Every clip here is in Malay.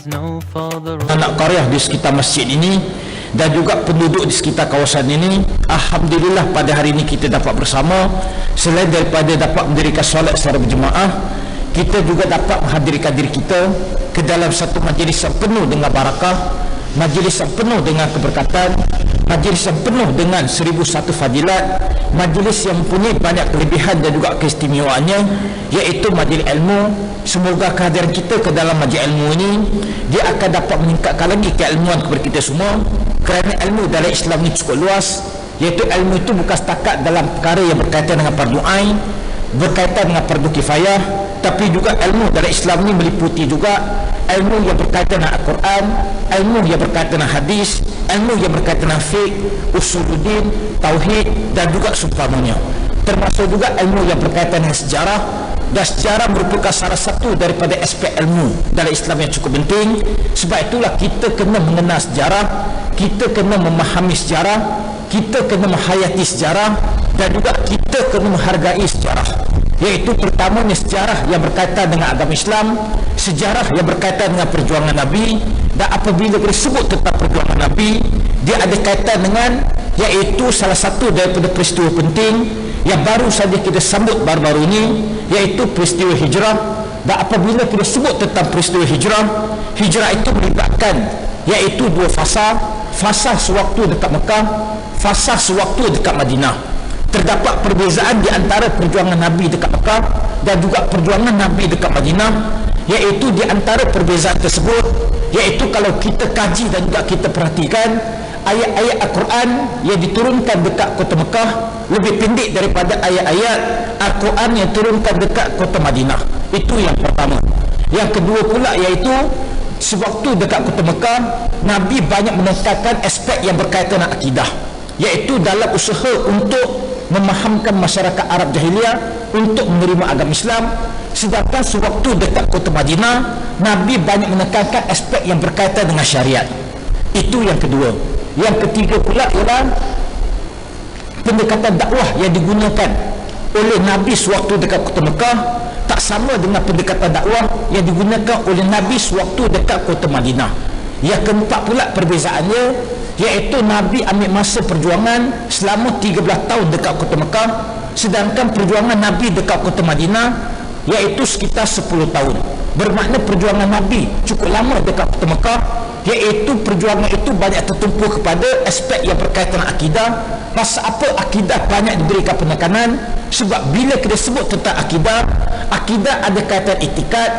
anak qaryah di sekitar masjid ini dan juga penduduk di sekitar kawasan ini. Alhamdulillah pada hari ini kita dapat bersama, selain daripada dapat mendirikan solat secara berjemaah, kita juga dapat menghadirkan diri kita ke dalam satu majlis yang penuh dengan barakah, majlis yang penuh dengan keberkatan, majlis yang penuh dengan 1001 fadilat, majlis yang mempunyai banyak kelebihan dan juga keistimewaannya, iaitu majlis ilmu. Semoga kehadiran kita ke dalam majlis ilmu ini, dia akan dapat meningkatkan lagi keilmuan kepada kita semua, kerana ilmu dalam Islam ini cukup luas, iaitu ilmu itu bukan setakat dalam perkara yang berkaitan dengan fardu ain, berkaitan dengan fardu kifayah, tapi juga ilmu dalam Islam ini meliputi juga ilmu yang berkaitan dengan Al-Quran, ilmu yang berkaitan dengan hadis, ilmu yang berkaitan dengan fiqh, usuluddin, tauhid dan juga seumpamanya. Termasuk juga ilmu yang berkaitan dengan sejarah, dan sejarah merupakan salah satu daripada aspek ilmu dalam Islam yang cukup penting. Sebab itulah kita kena mengenal sejarah, kita kena memahami sejarah, kita kena menghayati sejarah, dan juga kita kena menghargai sejarah. Iaitu pertamanya sejarah yang berkaitan dengan agama Islam, sejarah yang berkaitan dengan perjuangan Nabi, dan apabila kita sebut tentang perjuangan Nabi, dia ada kaitan dengan, iaitu salah satu daripada peristiwa penting yang baru saja kita sambut baru-baru ini, iaitu peristiwa hijrah. Dan apabila kita sebut tentang peristiwa hijrah, hijrah itu melibatkan iaitu dua fasa, fasa sewaktu dekat Mekah, fasa sewaktu dekat Madinah. Terdapat perbezaan di antara perjuangan Nabi dekat Mekah dan juga perjuangan Nabi dekat Madinah, iaitu di antara perbezaan tersebut, iaitu kalau kita kaji dan juga kita perhatikan, ayat-ayat Al-Quran yang diturunkan dekat kota Mekah lebih pendek daripada ayat-ayat Al-Quran yang turunkan dekat kota Madinah. Itu yang pertama. Yang kedua pula, iaitu sewaktu dekat kota Mekah, Nabi banyak menekankan aspek yang berkaitan dengan akidah, iaitu dalam usaha untuk memahamkan masyarakat Arab jahiliyah untuk menerima agama Islam. Sedangkan sewaktu dekat kota Madinah, Nabi banyak menekankan aspek yang berkaitan dengan syariat. Itu yang kedua. Yang ketiga pula ialah pendekatan dakwah yang digunakan oleh Nabi sewaktu dekat kota Mekah tak sama dengan pendekatan dakwah yang digunakan oleh Nabi sewaktu dekat kota Madinah. Yang keempat pula perbezaannya, iaitu Nabi ambil masa perjuangan selama 13 tahun dekat kota Mekah, sedangkan perjuangan Nabi dekat kota Madinah iaitu sekitar 10 tahun. Bermakna perjuangan Nabi cukup lama dekat kota Mekah, iaitu perjuangan itu banyak tertumpu kepada aspek yang berkaitan dengan akidah. Pasal apa akidah banyak diberikan penekanan? Sebab bila kita sebut tentang akidah, akidah ada kaitan itikad,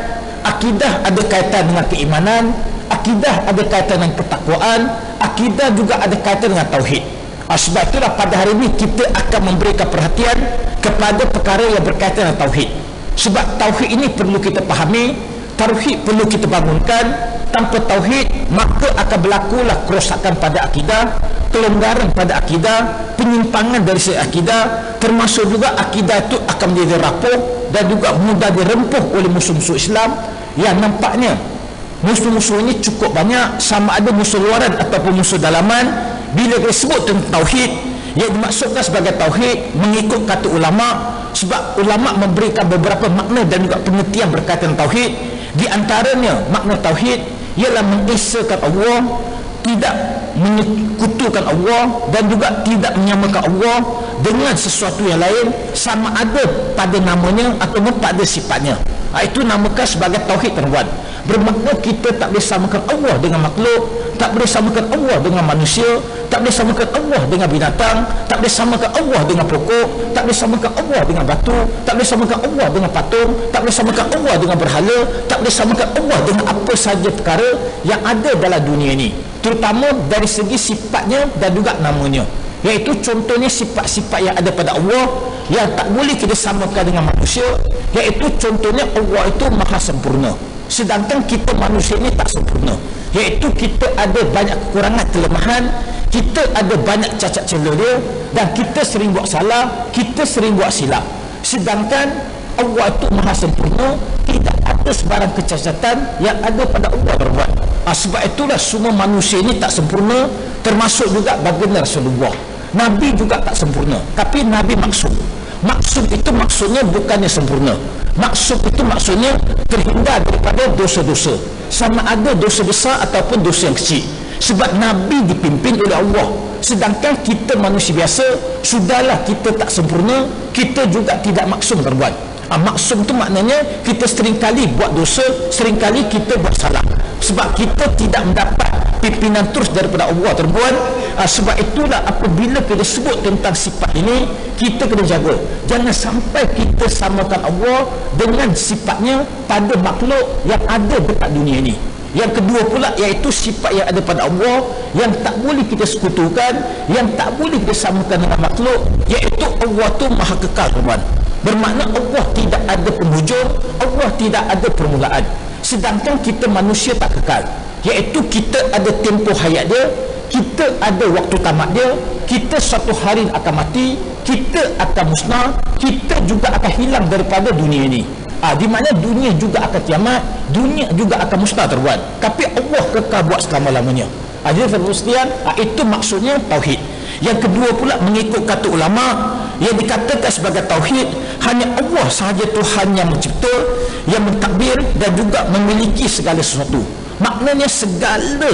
akidah ada kaitan dengan keimanan, akidah ada kaitan dengan ketakwaan, akidah juga ada kaitan dengan tauhid. Sebab itulah pada hari ini kita akan memberikan perhatian kepada perkara yang berkaitan dengan tauhid. Sebab tauhid ini perlu kita fahami, tauhid perlu kita bangunkan. Tanpa tauhid maka akan berlakulah kerosakan pada akidah, kelonggaran pada akidah, penyimpangan dari segi akidah, termasuk juga akidah itu akan menjadi rapuh dan juga mudah dirempuh oleh musuh-musuh Islam yang nampaknya musuh-musuh ini cukup banyak, sama ada musuh luaran ataupun musuh dalaman. Bila kita sebut tentang tauhid, yang dimaksudkan sebagai tauhid mengikut kata ulama, sebab ulama memberikan beberapa makna dan juga pengertian berkaitan tauhid. Di antaranya makna tauhid ialah mengesahkan Allah, tidak menyekutukan Allah, dan juga tidak menyamakan Allah dengan sesuatu yang lain, sama ada pada namanya ataupun pada sifatnya. Itu namakan sebagai tauhid, tuan-tuan. Bermakna kita tak boleh samakan Allah dengan makhluk, tak boleh samakan Allah dengan manusia, tak boleh samakan Allah dengan binatang, tak boleh samakan Allah dengan pokok, tak boleh samakan Allah dengan batu, tak boleh samakan Allah dengan patung, tak boleh samakan Allah dengan berhala, tak boleh samakan Allah dengan apa sahaja perkara yang ada dalam dunia ini, terutama dari segi sifatnya dan juga namanya. Iaitu contohnya sifat-sifat yang ada pada Allah yang tak boleh kita samakan dengan manusia, iaitu contohnya Allah itu maha sempurna, sedangkan kita manusia ini tak sempurna, iaitu kita ada banyak kekurangan, kelemahan, kita ada banyak cacat celah dia, dan kita sering buat salah, kita sering buat silap. Sedangkan Allah itu maha sempurna, tidak ada sebarang kecacatan yang ada pada Allah berbuat. Sebab itulah semua manusia ini tak sempurna, termasuk juga baginda Rasulullah. Nabi juga tak sempurna, tapi Nabi maksud. Maksud itu maksudnya bukannya sempurna. Maksum itu maksudnya terhindar daripada dosa-dosa, sama ada dosa besar ataupun dosa yang kecil. Sebab Nabi dipimpin oleh Allah, sedangkan kita manusia biasa, sudahlah kita tak sempurna, kita juga tidak maksum tuan-tuan. Maksum tu maknanya kita seringkali buat dosa, seringkali kita buat salah. Sebab kita tidak mendapat pimpinan terus daripada Allah tuan-tuan. Sebab itulah apabila kita sebut tentang sifat ini, kita kena jaga. Jangan sampai kita samakan Allah dengan sifatnya pada makhluk yang ada dekat dunia ini. Yang kedua pula iaitu sifat yang ada pada Allah yang tak boleh kita sekutukan, yang tak boleh kita samakan dengan makhluk, iaitu Allah tu maha kekal tuan-tuan. Bermakna Allah tidak ada penghujung, Allah tidak ada permulaan. Sedangkan kita manusia tak kekal, iaitu kita ada tempoh hayat dia, kita ada waktu tamat dia, kita suatu hari akan mati, kita akan musnah, kita juga akan hilang daripada dunia ini. Di mana dunia juga akan kiamat, dunia juga akan musnah tuan-tuan. Tapi Allah kekal buat selama-lamanya. Jadi itu maksudnya tauhid. Yang kedua pula, mengikut kata ulama, yang dikatakan sebagai tauhid, hanya Allah sahaja Tuhan yang mencipta, yang mentadbir dan juga memiliki segala sesuatu. Maknanya segala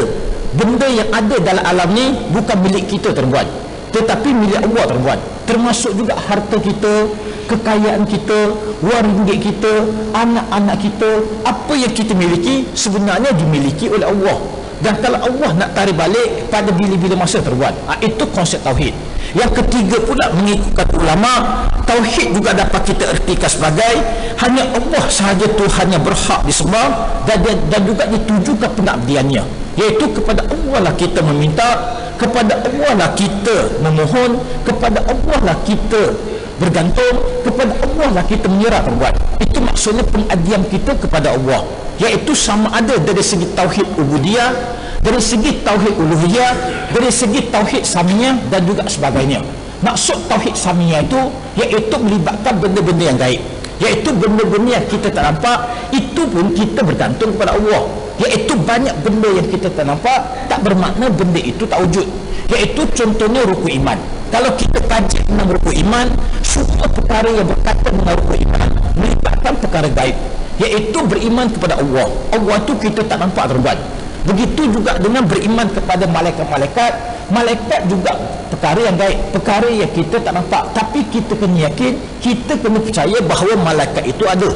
benda yang ada dalam alam ni bukan milik kita tuan-tuan, tetapi milik Allah tuan-tuan. Termasuk juga harta kita, kekayaan kita, wang ringgit kita, anak-anak kita, apa yang kita miliki sebenarnya dimiliki oleh Allah. Dan kalau Allah nak tarik balik pada bila-bila masa tuan-tuan, itu konsep tauhid. Yang ketiga pula, mengikut kata ulama, tauhid juga dapat kita ertikan sebagai hanya Allah sahaja Tuhan yang berhak disembah dan juga ditujukan pengabdiannya, iaitu kepada Allah lah kita meminta, kepada Allah lah kita memohon, kepada Allah lah kita bergantung, kepada Allah lah kita menyerah tuan-tuan. Itu maksudnya pengabdian kita kepada Allah, iaitu sama ada dari segi tauhid ubudiyah, dari segi tauhid uluhiyah, dari segi tauhid samiyah dan juga sebagainya. Maksud tauhid samiyah itu iaitu melibatkan benda-benda yang gaib, iaitu benda-benda yang kita tak nampak, itu pun kita bergantung kepada Allah. Iaitu banyak benda yang kita tak nampak, tak bermakna benda itu tak wujud. Iaitu contohnya rukun iman. Kalau kita kaji tentang rukun iman, semua perkara yang berkaitan dengan rukun iman melibatkan perkara gaib, iaitu beriman kepada Allah. Allah tu kita tak nampak tuan-tuan. Begitu juga dengan beriman kepada malaikat-malaikat. Malaikat juga perkara yang gaib, perkara yang kita tak nampak, tapi kita kena yakin, kita kena percaya bahawa malaikat itu ada.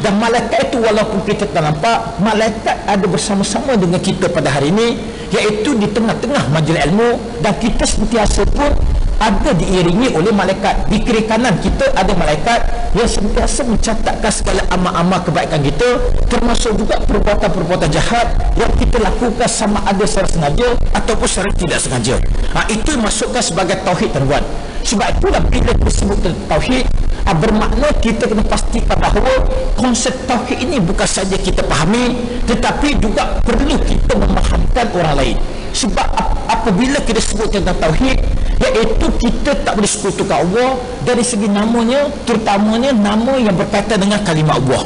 Dan malaikat itu walaupun kita tak nampak, malaikat ada bersama-sama dengan kita pada hari ini, iaitu di tengah-tengah majlis ilmu, dan kita sentiasa pun ada diiringi oleh malaikat. Di kiri kanan kita ada malaikat yang sentiasa mencatatkan segala amal-amal kebaikan kita, termasuk juga perbuatan-perbuatan jahat yang kita lakukan sama ada secara sengaja ataupun secara tidak sengaja. Itu masukkan sebagai tauhid tuan-tuan. Sebab itulah bila disebut tauhid, bermakna kita kena pastikan bahawa konsep tauhid ini bukan saja kita fahami, tetapi juga perlu kita memahamkan orang lain. Sebab apabila kita sebut tentang tauhid, iaitu kita tak boleh sekutukan Allah dari segi namanya, terutamanya nama yang berkaitan dengan kalimah Allah.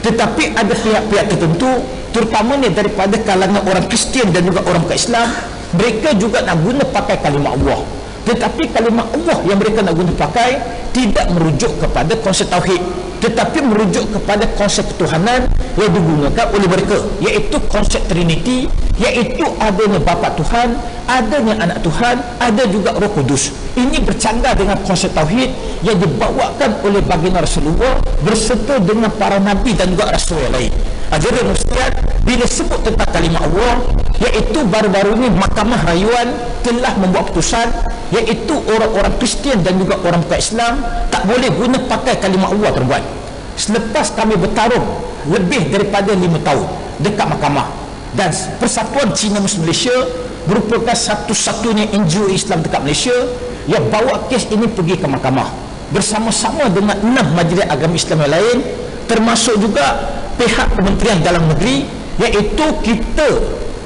Tetapi ada pihak-pihak tertentu, terutamanya daripada kalangan orang Kristian dan juga orang Islam, mereka juga nak guna pakai kalimah Allah. Tetapi kalimah Allah yang mereka nak guna pakai tidak merujuk kepada konsep tauhid, tetapi merujuk kepada konsep ketuhanan yang digunakan oleh mereka, iaitu konsep Trinity, iaitu adanya Bapa Tuhan, adanya Anak Tuhan, ada juga Roh Kudus. Ini bercanggah dengan konsep tauhid yang dibawakan oleh baginda Rasulullah berserta dengan para nabi dan juga rasul yang lain. Jadi Ustaz, bila sebut tentang kalimah Allah, iaitu baru-baru ini Mahkamah Rayuan telah membuat keputusan, iaitu orang-orang Kristian dan juga orang Islam tak boleh guna pakai kalimah Allah tuan-tuan. Selepas kami bertarung lebih daripada 5 tahun dekat mahkamah, dan Persatuan Cina Muslim Malaysia merupakan satu-satunya NGO Islam dekat Malaysia yang bawa kes ini pergi ke mahkamah bersama-sama dengan 6 majlis agama Islam yang lain, termasuk juga pihak Kementerian Dalam Negeri, iaitu kita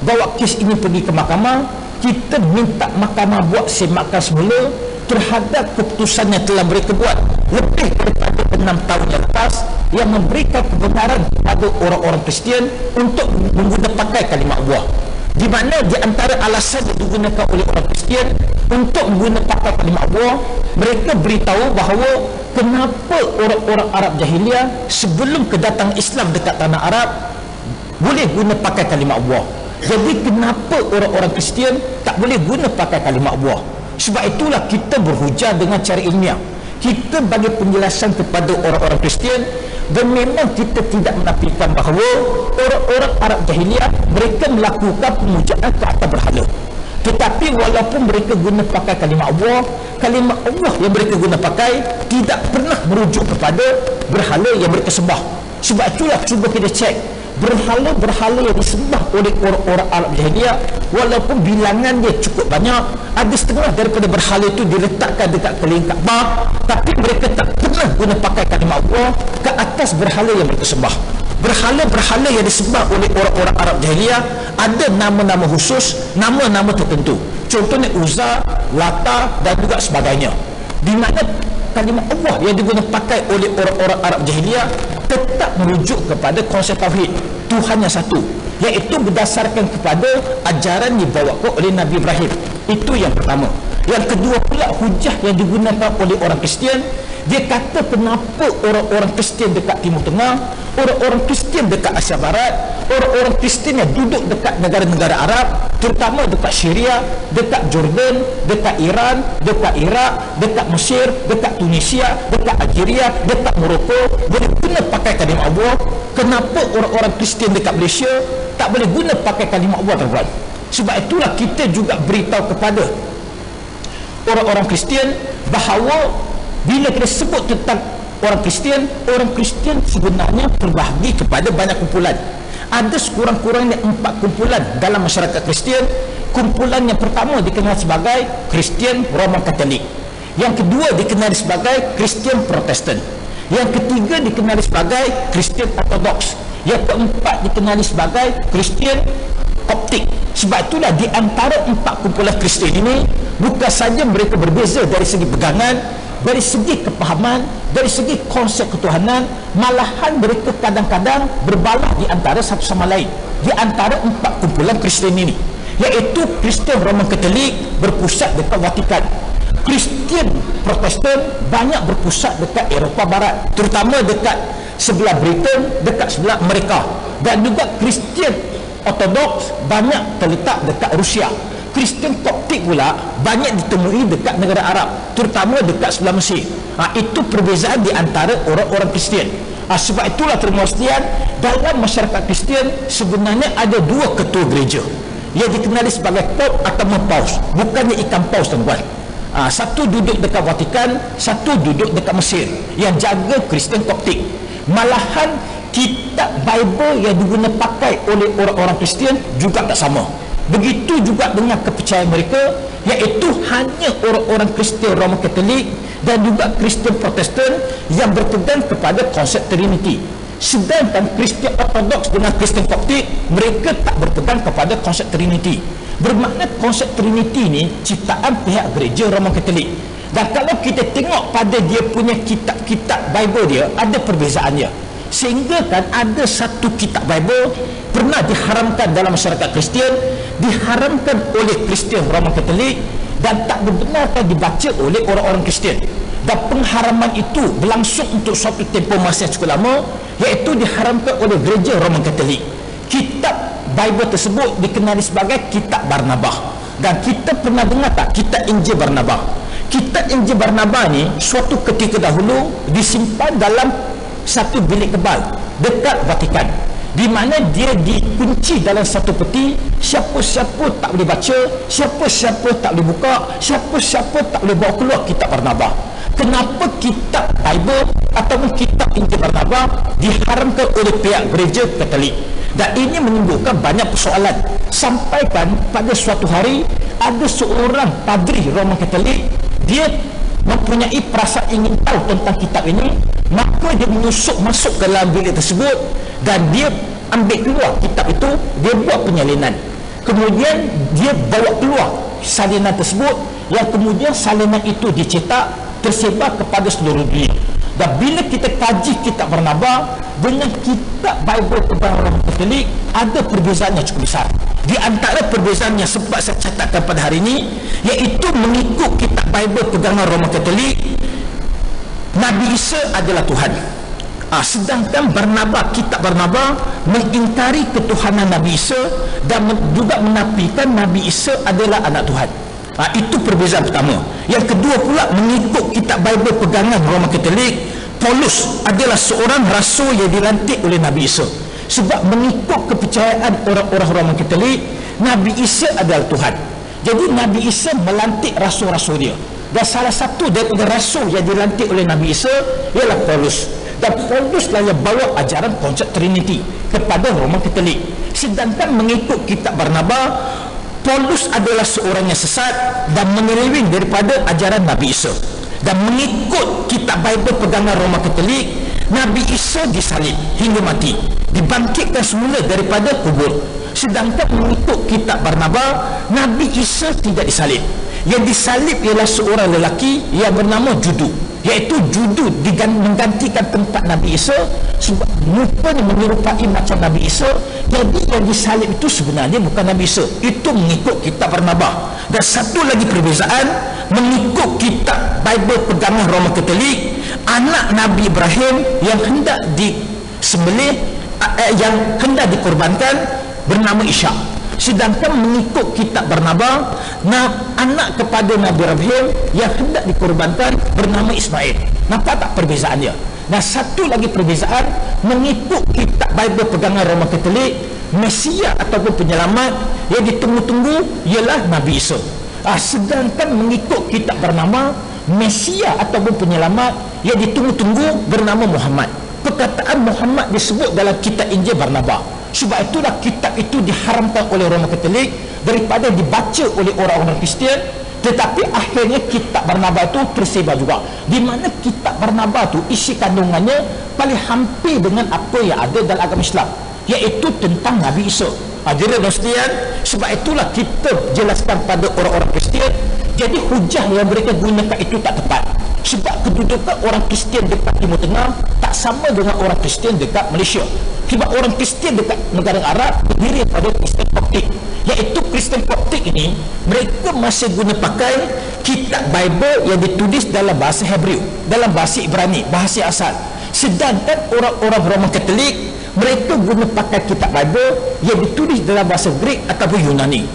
bawa kes ini pergi ke mahkamah. Kita minta mahkamah buat semakan semula terhadap keputusan yang telah mereka buat lebih daripada 6 tahun yang lepas, yang memberikan kebenaran kepada orang-orang Kristian untuk menggunakan pakai kalimah Allah. di mana di antara alasan yang digunakan oleh orang Kristian untuk menggunakan kalimat Allah, mereka beritahu bahawa kenapa orang-orang Arab jahiliah sebelum kedatangan Islam dekat tanah Arab boleh guna pakai kalimat Allah. Jadi kenapa orang-orang Kristian tak boleh guna pakai kalimat Allah? Sebab itulah kita berhujah dengan cara ilmiah. Kita bagi penjelasan kepada orang-orang Kristian, dan memang kita tidak menafikan bahawa orang-orang Arab jahiliah mereka melakukan pemujaan ke atas berhala. Tetapi walaupun mereka guna pakai kalimat Allah yang mereka guna pakai tidak pernah merujuk kepada berhala yang mereka sembah. Sebab itulah cuba kita cek berhala-berhala yang disembah oleh orang-orang Arab jahiliah, walaupun bilangan dia cukup banyak, ada setengah daripada berhala itu diletakkan dekat keliling Kaabah, tapi mereka tak pernah guna pakai kalimat Allah ke atas berhala yang mereka sembah. Berhala-berhala yang disembah oleh orang-orang Arab jahiliah ada nama-nama khusus, nama-nama tertentu. Contohnya Uzza, Lata dan juga sebagainya. Di mana kalimat Allah yang digunakan pakai oleh orang-orang Arab jahiliah tetap merujuk kepada konsep tauhid, Tuhan yang satu, iaitu berdasarkan kepada ajaran dibawakan oleh Nabi Ibrahim. Itu yang pertama. Yang kedua pula, hujah yang digunakan oleh orang Kristian, dia kata kenapa orang-orang Kristian dekat Timur Tengah, orang-orang Kristian dekat Asia Barat, orang-orang Kristian yang duduk dekat negara-negara Arab, terutama dekat Syria, dekat Jordan, dekat Iran, dekat Iraq, dekat Mesir, dekat Tunisia, dekat Algeria, dekat Morocco, boleh guna pakai kalimat Allah. Kenapa orang-orang Kristian dekat Malaysia tak boleh guna pakai kalimat Allah, tuan-tuan? Sebab itulah kita juga beritahu kepada orang-orang Kristian bahawa bila kita sebut tentang orang Kristian sebenarnya terbahagi kepada banyak kumpulan. Ada sekurang-kurangnya 4 kumpulan dalam masyarakat Kristian. Kumpulan yang pertama dikenal sebagai Kristian Roman Katolik, yang kedua dikenal sebagai Kristian Protestan, yang ketiga dikenal sebagai Kristian Ortodoks, yang keempat dikenal sebagai Kristian Koptik. Sebab itulah di antara 4 kumpulan Kristian ini, bukan saja mereka berbeza dari segi pegangan, dari segi kepahaman, dari segi konsep ketuhanan, malahan mereka kadang-kadang berbalah di antara satu sama lain. Di antara 4 kumpulan Kristian ini, iaitu Kristian Roman Katolik berpusat dekat Vatikan, Kristian Protestan banyak berpusat dekat Eropah Barat, terutama dekat sebelah Britain, dekat sebelah Amerika, dan juga Kristian Ortodoks banyak terletak dekat Rusia. Kristian Koptik pula banyak ditemui dekat negara Arab, terutama dekat sebelah Mesir. Itu perbezaan di antara orang-orang Kristian. Sebab itulah termosdian dalam masyarakat Kristian sebenarnya ada 2 ketua gereja yang dikenali sebagai Pop atau Paus, bukannya ikan paus, tuan-tuan. Satu duduk dekat Vatikan, satu duduk dekat Mesir, yang jaga Kristian Koptik. Malahan kitab Bible yang digunakan pakai oleh orang-orang Kristian juga tak sama. Begitu juga dengan kepercayaan mereka, iaitu hanya orang-orang Kristian Roman Katolik dan juga Kristian Protestan yang berpegang kepada konsep Trinity. Sedangkan Kristian Ortodoks dengan Kristian Koptik, mereka tak berpegang kepada konsep Trinity. Bermakna konsep Trinity ni ciptaan pihak gereja Roman Katolik. Dan kalau kita tengok pada dia punya kitab-kitab Bible dia, ada perbezaannya. Sehingga kan ada satu kitab Bible pernah diharamkan dalam masyarakat Kristian, diharamkan oleh Kristian Roman Katolik dan tak dibenarkan dibaca oleh orang-orang Kristian. Dan pengharaman itu berlangsung untuk suatu tempoh masa yang cukup lama, iaitu diharamkan oleh gereja Roman Katolik. Kitab Bible tersebut dikenali sebagai Kitab Barnabas. Dan kita pernah dengar tak kitab Injil Barnabas? Kitab Injil Barnabas ni suatu ketika dahulu disimpan dalam satu bilik tebal dekat Vatikan, di mana dia dikunci dalam satu peti. Siapa-siapa tak boleh baca, siapa-siapa tak boleh buka, siapa-siapa tak boleh bawa keluar kitab Barnabas. Kenapa kitab Bible ataupun kitab Injil Barnabas diharamkan oleh pihak gereja Katolik? Dan ini menimbulkan banyak persoalan. Sampaikan pada suatu hari ada seorang padri Roman Katolik, dia mempunyai perasaan ingin tahu tentang kitab ini, maka dia menyusup masuk ke dalam bilik tersebut dan dia ambil keluar kitab itu, dia buat penyalinan. Kemudian dia bawa keluar salinan tersebut, yang kemudian salinan itu dicetak, tersebar kepada seluruh dunia. Dan bila kita kaji kitab Barnaba dengan kitab Bible pegang orang Katolik, ada perbezaan yang cukup besar. Di antara perbezaannya sebab saya catatkan pada hari ini, iaitu mengikut kitab Bible pegangan Roman Katolik, Nabi Isa adalah Tuhan. Sedangkan Barnaba, kitab Barnaba mengingkari ketuhanan Nabi Isa dan juga menafikan Nabi Isa adalah anak Tuhan. Itu perbezaan pertama. Yang kedua pula, mengikut kitab Bible pegangan Roman Katolik, Paulus adalah seorang rasul yang dilantik oleh Nabi Isa. Sebab mengikut kepercayaan orang-orang Roman Katolik, Nabi Isa adalah Tuhan. Jadi Nabi Isa melantik rasul-rasul dia. Dan salah satu daripada rasul yang dilantik oleh Nabi Isa ialah Paulus. Dan Paulus lah yang bawa ajaran konsep Trinity kepada Roman Katolik. Sedangkan mengikut kitab Barnaba, Paulus adalah seorang yang sesat dan menyeleweng daripada ajaran Nabi Isa. Dan mengikut kitab Bible pegangan Roman Katolik, Nabi Isa disalib hingga mati, dibangkitkan semula daripada kubur. Sedangkan mengikut kitab Barnaba, Nabi Isa tidak disalib. Yang disalib ialah seorang lelaki yang bernama Judu, iaitu Judu menggantikan tempat Nabi Isa sebab mukanya menyerupai macam Nabi Isa. Jadi yang disalib itu sebenarnya bukan Nabi Isa. Itu mengikut kitab Barnaba. Dan satu lagi perbezaan, mengikut kitab Bible pegangan Roman Katolik, anak Nabi Ibrahim yang hendak disembelih, yang hendak dikorbankan bernama Ishak. Sedangkan mengikut kitab Barnaba, anak kepada Nabi Ibrahim yang hendak dikorbankan bernama Ismail. Nampak tak perbezaannya? Dan satu lagi perbezaan, mengikut kitab Bible pegangan Roman Katolik, Mesia ataupun penyelamat yang ditunggu-tunggu ialah Nabi Isa. Sedangkan mengikut kitab Barnaba, Mesia ataupun penyelamat yang ditunggu-tunggu bernama Muhammad. Perkataan Muhammad disebut dalam kitab Injil Barnaba. Sebab itulah kitab itu diharamkan oleh Roman Katolik daripada dibaca oleh orang-orang Kristian. Tetapi akhirnya kitab Barnaba itu tersebar juga, di mana kitab Barnaba itu isi kandungannya paling hampir dengan apa yang ada dalam agama Islam, iaitu tentang Nabi Isa. Hadirin dan sekalian, sebab itulah kita jelaskan pada orang-orang Kristian, jadi hujah yang mereka gunakan itu tak tepat. Sebab kedudukan orang Kristian dekat Timur Tengah tak sama dengan orang Kristian dekat Malaysia. Sebab orang Kristian dekat negara Arab terdiri pada Kristen Koptik, iaitu Kristen Koptik ini mereka masih guna pakai kitab Bible yang ditulis dalam bahasa Hebrew, dalam bahasa Ibrani, bahasa asal. Sedangkan orang-orang Roman Katolik mereka guna pakai kitab Bible yang ditulis dalam bahasa Greek ataupun Yunani,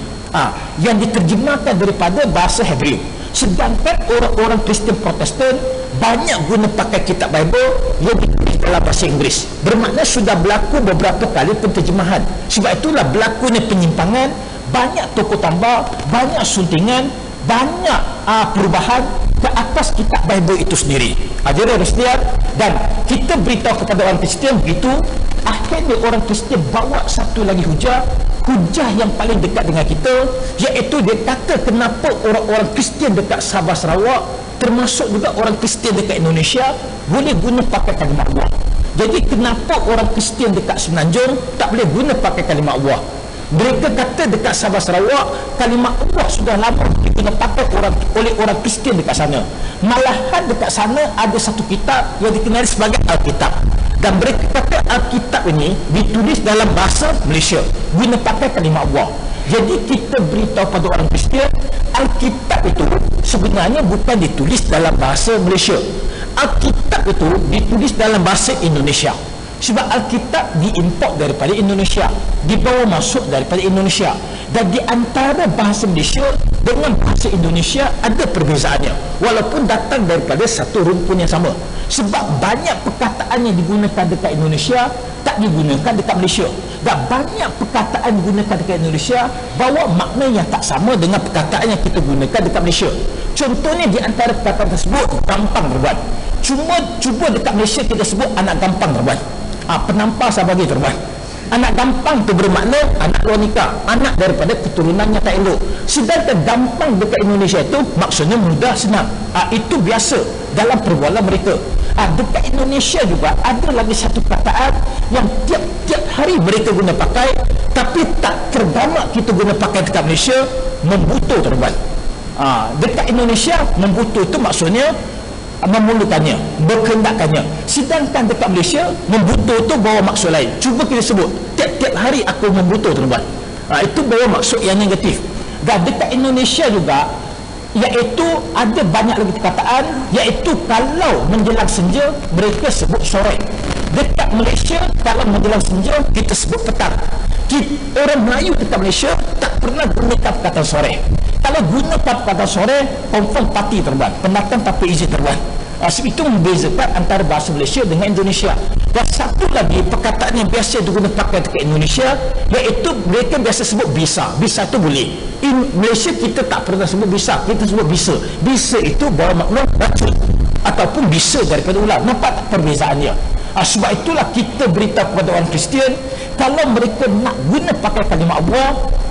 yang diterjemahkan daripada bahasa Hebrew. Sedangkan orang-orang Kristen Protestan banyak guna pakai kitab Bible yang ditulis dalam bahasa Inggeris. Bermakna sudah berlaku beberapa kali penterjemahan. Sebab itulah berlakunya penyimpangan, banyak toko tambah, banyak suntingan, banyak perubahan ke atas kitab Bible itu sendiri. Jadi dan kita beritahu kepada orang Kristian begitu. Akhirnya orang Kristian bawa satu lagi hujah yang paling dekat dengan kita, iaitu dia kata kenapa orang-orang Kristian dekat Sabah Sarawak, termasuk juga orang Kristian dekat Indonesia, boleh guna pakai kalimat Allah. Jadi kenapa orang Kristian dekat Semenanjung tak boleh guna pakai kalimat Allah? Mereka kata dekat Sabah Sarawak kalimat Allah sudah lama digunakan pakai oleh orang Kristian dekat sana. Malahan dekat sana ada satu kitab yang dikenali sebagai Alkitab. Dan mereka kata Alkitab ini ditulis dalam bahasa Malaysia, guna pakai kalimat Allah. Jadi kita beritahu pada orang Kristian, Alkitab itu sebenarnya bukan ditulis dalam bahasa Malaysia. Alkitab itu ditulis dalam bahasa Indonesia. Sebab Alkitab diimport daripada Indonesia, dibawa masuk daripada Indonesia. Dan di antara bahasa Malaysia dengan bahasa Indonesia ada perbezaannya, walaupun datang daripada satu rumpun yang sama. Sebab banyak perkataan yang digunakan dekat Indonesia tak digunakan dekat Malaysia, dan banyak perkataan digunakan dekat Indonesia bawa makna yang tak sama dengan perkataan yang kita gunakan dekat Malaysia. Contohnya di antara perkataan tersebut, gampang terbang. Cuba dekat Malaysia kita sebut anak gampang terbang. Penampar saya bagi terbang. Anak gampang tu bermakna anak luar nikah, anak daripada keturunannya tak elok. Sedangkan gampang dekat Indonesia itu maksudnya mudah, senang. Itu biasa dalam perbualan mereka. Dekat Indonesia juga ada lagi satu perkataan yang tiap-tiap hari mereka guna pakai, tapi tak tergamak kita guna pakai dekat Malaysia, membutuh terbang. Dekat Indonesia membutuh itu maksudnya memulakannya, berkehendakkannya. Sedangkan dekat Malaysia, membutuh tu bawa maksud lain. Cuba kita sebut, tiap-tiap hari aku membutuh, tuan-tuan. Itu bawa maksud yang negatif. Dan dekat Indonesia juga, iaitu ada banyak lagi perkataan, iaitu kalau menjelang senja, mereka sebut sore. Dekat Malaysia, kalau menjelang senja, kita sebut petang. Orang Melayu dekat Malaysia tak pernah gunakan perkataan sore. Kalau guna perkataan sore, confirm parti terbang, pendatang tanpa izin terbang. Sebab itu membezakan antara bahasa Malaysia dengan Indonesia. Dan satu lagi perkataan yang biasa digunakan pakai dekat Indonesia, iaitu mereka biasa sebut bisa. Bisa itu boleh. Malaysia kita tak pernah sebut bisa, kita sebut bisa. Bisa itu bawa makna racun ataupun bisa daripada ular. Nampak tak perbezaannya? Sebab itulah kita beritahu kepada orang Kristian, kalau mereka nak guna pakai kalimah Allah,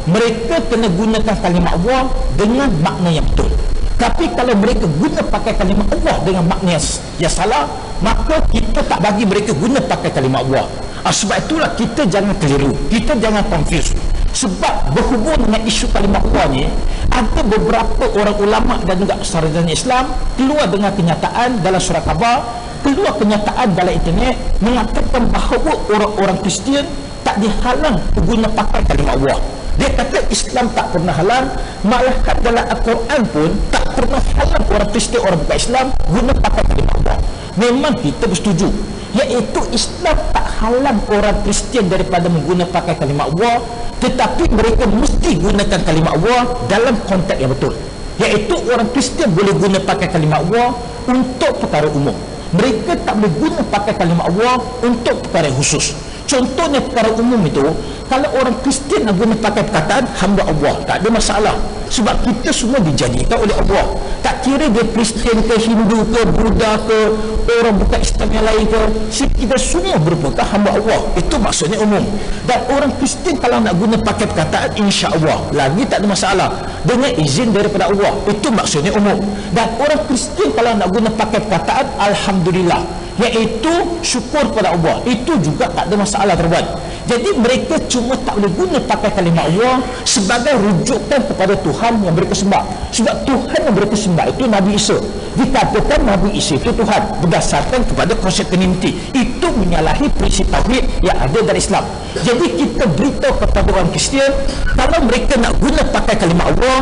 mereka kena gunakan kalimah Allah dengan makna yang betul. Tapi kalau mereka guna pakai kalimah Allah dengan makna yang salah, maka kita tak bagi mereka guna pakai kalimah Allah. Sebab itulah kita jangan keliru, kita jangan confuse. Sebab berhubung dengan isu kalimah Allah ni, ada beberapa orang ulama dan juga sarjana Islam keluar dengan kenyataan dalam surat khabar, keluar kenyataan dalam internet mengatakan bahawa orang-orang Kristian tak dihalang guna pakai kalimah Allah. Dia kata Islam tak pernah halang, malahkan dalam Al-Quran pun tak pernah halang orang Kristian, orang bukan Islam guna pakai kalimah Allah. Memang kita bersetuju, iaitu Islam tak halang orang Kristian daripada menggunakan pakai kalimah Allah, tetapi mereka mesti gunakan kalimah Allah dalam konteks yang betul. Iaitu orang Kristian boleh guna pakai kalimah Allah untuk perkara umum. Mereka tak boleh guna pakai kalimah Allah untuk perkara khusus. Contohnya perkara umum itu, kalau orang Kristian nak guna pakai perkataan hamba Allah, tak ada masalah. Sebab kita semua dijadikan oleh Allah. Tak kira dia Kristian ke, Hindu ke, Buddha ke, orang bukan Islam yang lain ke, kita semua merupakan hamba Allah. Itu maksudnya umum. Dan orang Kristian kalau nak guna pakai perkataan insya Allah, lagi tak ada masalah, dengan izin daripada Allah. Itu maksudnya umum. Dan orang Kristian kalau nak guna pakai perkataan Alhamdulillah, iaitu syukur kepada Allah, itu juga tak ada masalah terbuat. Jadi mereka cuma tak boleh guna pakai kalimah Allah sebagai rujukan kepada Tuhan yang mereka sembah. Sebab Tuhan yang mereka sembah itu Nabi Isa. Dikatakan Nabi Isa itu Tuhan berdasarkan kepada konsep Trinity. Itu menyalahi prinsip tauhid yang ada dari Islam. Jadi kita beritahu kepada orang Kristian, kalau mereka nak guna pakai kalimah Allah,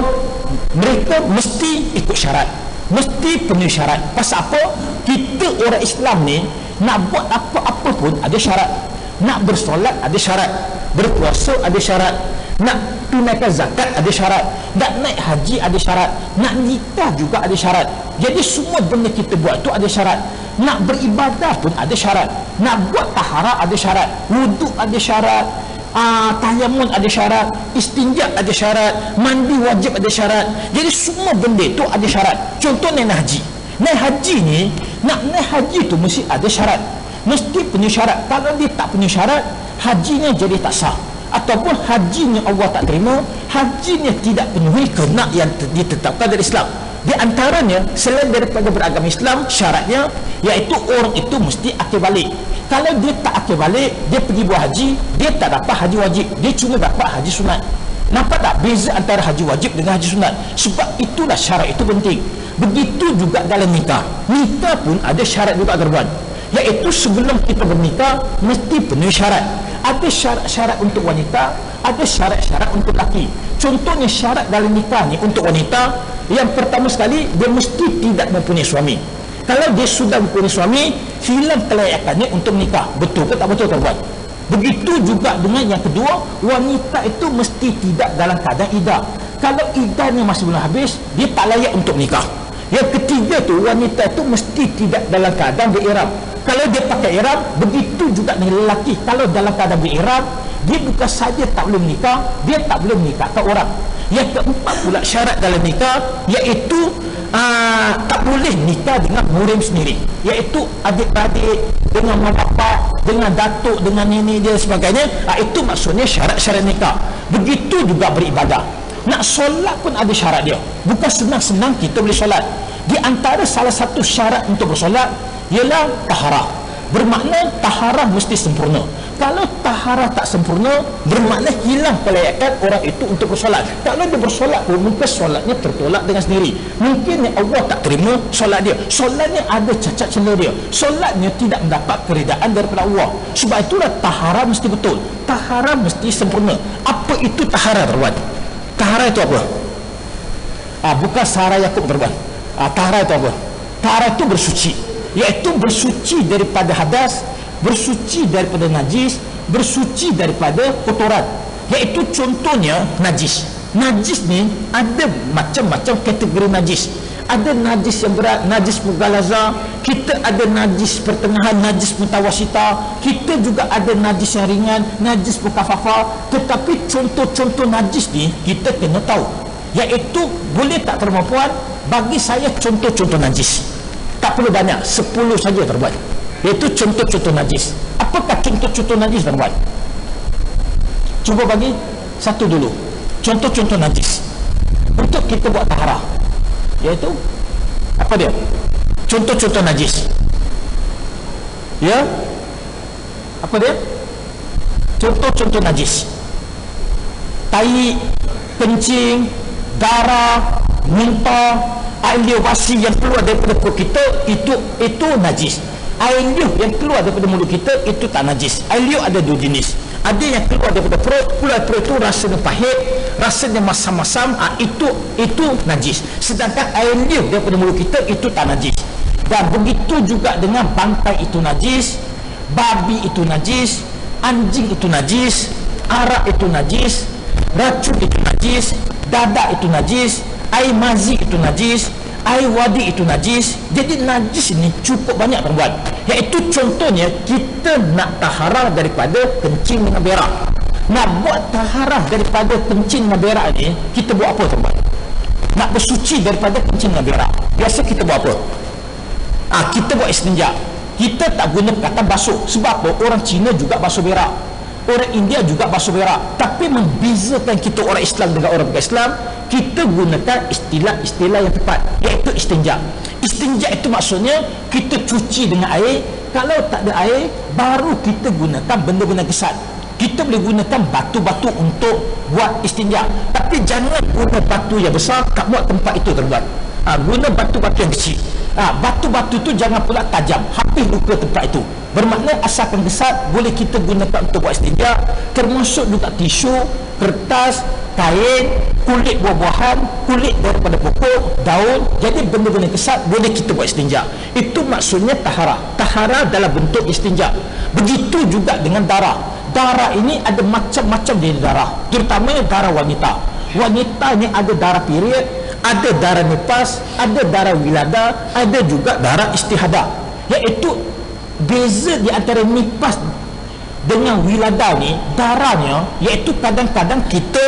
mereka mesti ikut syarat, mesti penuhi syarat. Pasal apa? Kita orang Islam ni nak buat apa-apa pun ada syarat. Nak bersolat ada syarat, berpuasa ada syarat, nak tunaikan zakat ada syarat, nak naik haji ada syarat, nak nikah juga ada syarat. Jadi semua benda kita buat tu ada syarat. Nak beribadah pun ada syarat, nak buat taharah ada syarat, wuduk ada syarat, tayamun ada syarat, istinja ada syarat, mandi wajib ada syarat. Jadi semua benda tu ada syarat. Contohnya naik haji. Naik haji ni, nak naik haji tu mesti ada syarat, mesti penuh syarat. Kalau dia tak penuh syarat, hajinya jadi tak sah, ataupun hajinya Allah tak terima, hajinya tidak penuhi kena yang ditetapkan dari Islam. Di antaranya, selain daripada beragama Islam, syaratnya iaitu orang itu mesti akil balik. Kalau dia tak akil balik, dia pergi buat haji, dia tak dapat haji wajib, dia cuma dapat haji sunat. Nampak tak beza antara haji wajib dengan haji sunat? Sebab itulah syarat itu penting. Begitu juga dalam nikah. Nikah pun ada syarat juga terbuat, iaitu sebelum kita bernikah mesti penuhi syarat. Ada syarat-syarat untuk wanita, ada syarat-syarat untuk lelaki. Contohnya syarat dalam nikah ni untuk wanita, yang pertama sekali dia mesti tidak mempunyai suami. Kalau dia sudah mempunyai suami, hilang kelayakannya untuk menikah. Betul ke tak betul terbuat? Begitu juga dengan yang kedua, wanita itu mesti tidak dalam keadaan iddah. Kalau iddahnya masih belum habis, dia tak layak untuk menikah. Yang ketiga tu, wanita itu mesti tidak dalam keadaan berihram. Kalau dia pakai ihram, begitu juga dengan lelaki. Kalau dalam keadaan berihram, dia bukan saja tak boleh menikah, dia tak boleh menikahkan orang. Yang keempat pula syarat dalam nikah, iaitu tak boleh nikah dengan murim sendiri, iaitu adik-adik, dengan mak bapak, dengan datuk, dengan nenek dia sebagainya. Itu maksudnya syarat-syarat nikah. Begitu juga beribadah. Nak solat pun ada syarat dia. Bukan senang-senang kita boleh solat. Di antara salah satu syarat untuk bersolat ialah taharah. Bermakna taharah mesti sempurna. Kalau taharah tak sempurna, bermakna hilang kelayakan orang itu untuk bersolat. Kalau dia bersolat pun, mungkin solatnya tertolak dengan sendiri. Mungkin Allah tak terima solat dia. Solatnya ada cacat celah dia. Solatnya tidak mendapat keridaan daripada Allah. Sebab itulah taharah mesti betul. Taharah mesti sempurna. Apa itu taharah, tuan? Taharah itu apa? Bukan Sarah Yaakob, tuan. Taharah itu apa? Taharah itu bersuci. Iaitu bersuci daripada hadas, bersuci daripada najis, bersuci daripada kotoran. Iaitu contohnya najis. Najis ni ada macam-macam kategori najis. Ada najis yang berat, najis mughalaza, kita ada najis pertengahan, najis mutawasita, kita juga ada najis yang ringan, najis mukaffafa. Tetapi contoh-contoh najis ni kita kena tahu. Iaitu boleh tak tuan-puan, bagi saya contoh-contoh najis. Tak perlu banyak, 10 saja terbuat. Iaitu contoh-contoh najis. Apakah contoh-contoh najis, tuan-tuan? Cuba bagi satu dulu. Contoh-contoh najis untuk kita buat taharah. Iaitu apa dia? Contoh-contoh najis. Ya? Apa dia? Contoh-contoh najis. Tai, kencing, darah, muntah, air liur basi yang keluar daripada perut kita, itu najis. Air liur yang keluar daripada mulut kita itu tak najis. Air liur ada dua jenis. Ada yang keluar daripada perut, keluar perut itu rasanya pahit, rasanya masam-masam, itu najis. Sedangkan air liur daripada mulut kita itu tak najis. Dan begitu juga dengan bangkai itu najis, babi itu najis, anjing itu najis, arak itu najis, racun itu najis, dadak itu najis, air mazi itu najis, air wadi itu najis. Jadi najis ini cukup banyak, tuan-tuan. Iaitu contohnya kita nak taharah daripada kencing dengan berak. Nak buat taharah daripada kencing dengan berak ni, kita buat apa, tuan-tuan? Nak bersuci daripada kencing dengan berak, biasa kita buat apa? Kita buat istinja. Kita tak guna perkataan basuh. Sebab apa? Orang Cina juga basuh berak, orang India juga basuh berak. Tapi membezakan kita orang Islam dengan orang bukan Islam, kita gunakan istilah-istilah yang tepat, iaitu istinja. Istinja itu maksudnya kita cuci dengan air. Kalau tak ada air, baru kita gunakan benda-benda kesat. Kita boleh gunakan batu-batu untuk buat istinja. Tapi jangan guna batu yang besar kat buat tempat itu, tuan-tuan. Guna batu-batu yang kecil. Batu-batu tu jangan pula tajam, habis lupa tempat itu. Bermakna asalkan kesat, boleh kita gunakan untuk buat istinja. Termasuk juga tisu, kertas, kain, kulit buah-buahan, kulit daripada pokok, daun. Jadi benda-benda kesat boleh kita buat istinja. Itu maksudnya taharah. Taharah dalam bentuk istinja. Begitu juga dengan darah. Darah ini ada macam-macam jenis darah, terutamanya darah wanita. Wanita ni ada darah period, ada darah nifas, ada darah wilada, ada juga darah istihadah. Iaitu beza di antara nifas dengan wilada ni, darahnya, iaitu kadang-kadang kita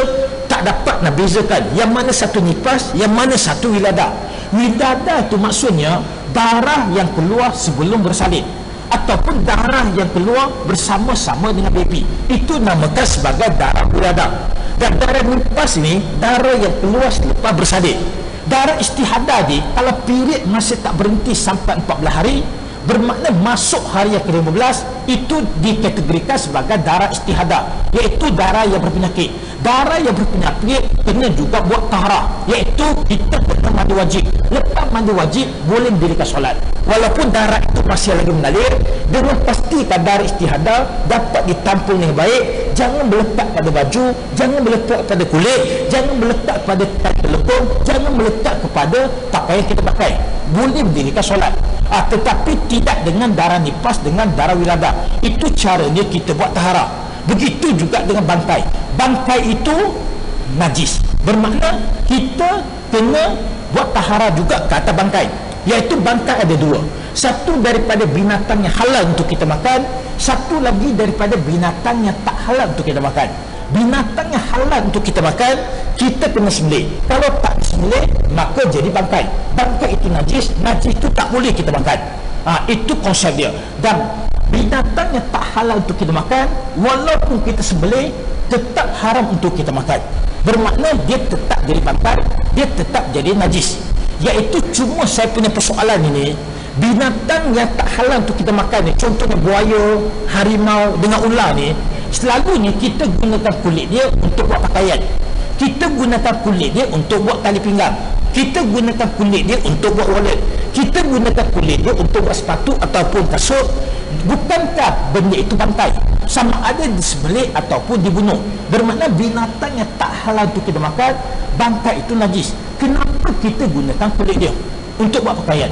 tak dapat nak bezakan yang mana satu nifas, yang mana satu wilada. Wilada tu maksudnya darah yang keluar sebelum bersalin, ataupun darah yang keluar bersama-sama dengan baby. Itu namakan sebagai darah wilada. Dan darah nifas ni darah yang keluar selepas bersalin. Darah istihadah ni, kalau period masih tak berhenti sampai 14 hari, bermakna masuk hari yang ke-15, itu dikategorikan sebagai darah istihadah, iaitu darah yang berpenyakit. Darah yang berpenyakit kena juga buat taharah, iaitu kita kena mandi wajib. Lepas mandi wajib boleh mendirikan solat, walaupun darah itu masih lagi mengalir. Dengan pastikan darah istihadah dapat ditampung dengan baik. Jangan melekat pada baju, jangan melekat pada kulit, jangan melekat pada telekung, jangan melekat kepada pakaian kita pakai. Boleh mendirikan solat. Tetapi tidak dengan darah nifas, dengan darah wilada. Itu caranya kita buat taharah. Begitu juga dengan bangkai. Bangkai itu najis, bermakna kita kena buat taharah juga ke atas bangkai. Iaitu bangkai ada dua. Satu daripada binatang yang halal untuk kita makan, satu lagi daripada binatang yang tak halal untuk kita makan. Binatang yang halal untuk kita makan, kita kena sembelih. Kalau tak sembelih, maka jadi bangkai. Bangkai itu najis, najis itu tak boleh kita makan. Itu konsep dia. Dan binatang yang tak halal untuk kita makan, walaupun kita sembelih, tetap haram untuk kita makan. Bermakna dia tetap jadi bangkai, dia tetap jadi najis. Iaitu cuma saya punya persoalan ini, binatang yang tak halal untuk kita makan ni, contohnya buaya, harimau dengan ular ni, selalunya kita gunakan kulit dia untuk buat pakaian, kita gunakan kulit dia untuk buat tali pinggang, kita gunakan kulit dia untuk buat wallet, kita gunakan kulit dia untuk buat sepatu ataupun kasut. Bukankah benda itu bangkai? Sama ada disembelih ataupun dibunuh. Bermakna binatang yang tak halal untuk kita makan, bangkai itu najis. Kenapa kita gunakan kulit dia untuk buat pakaian?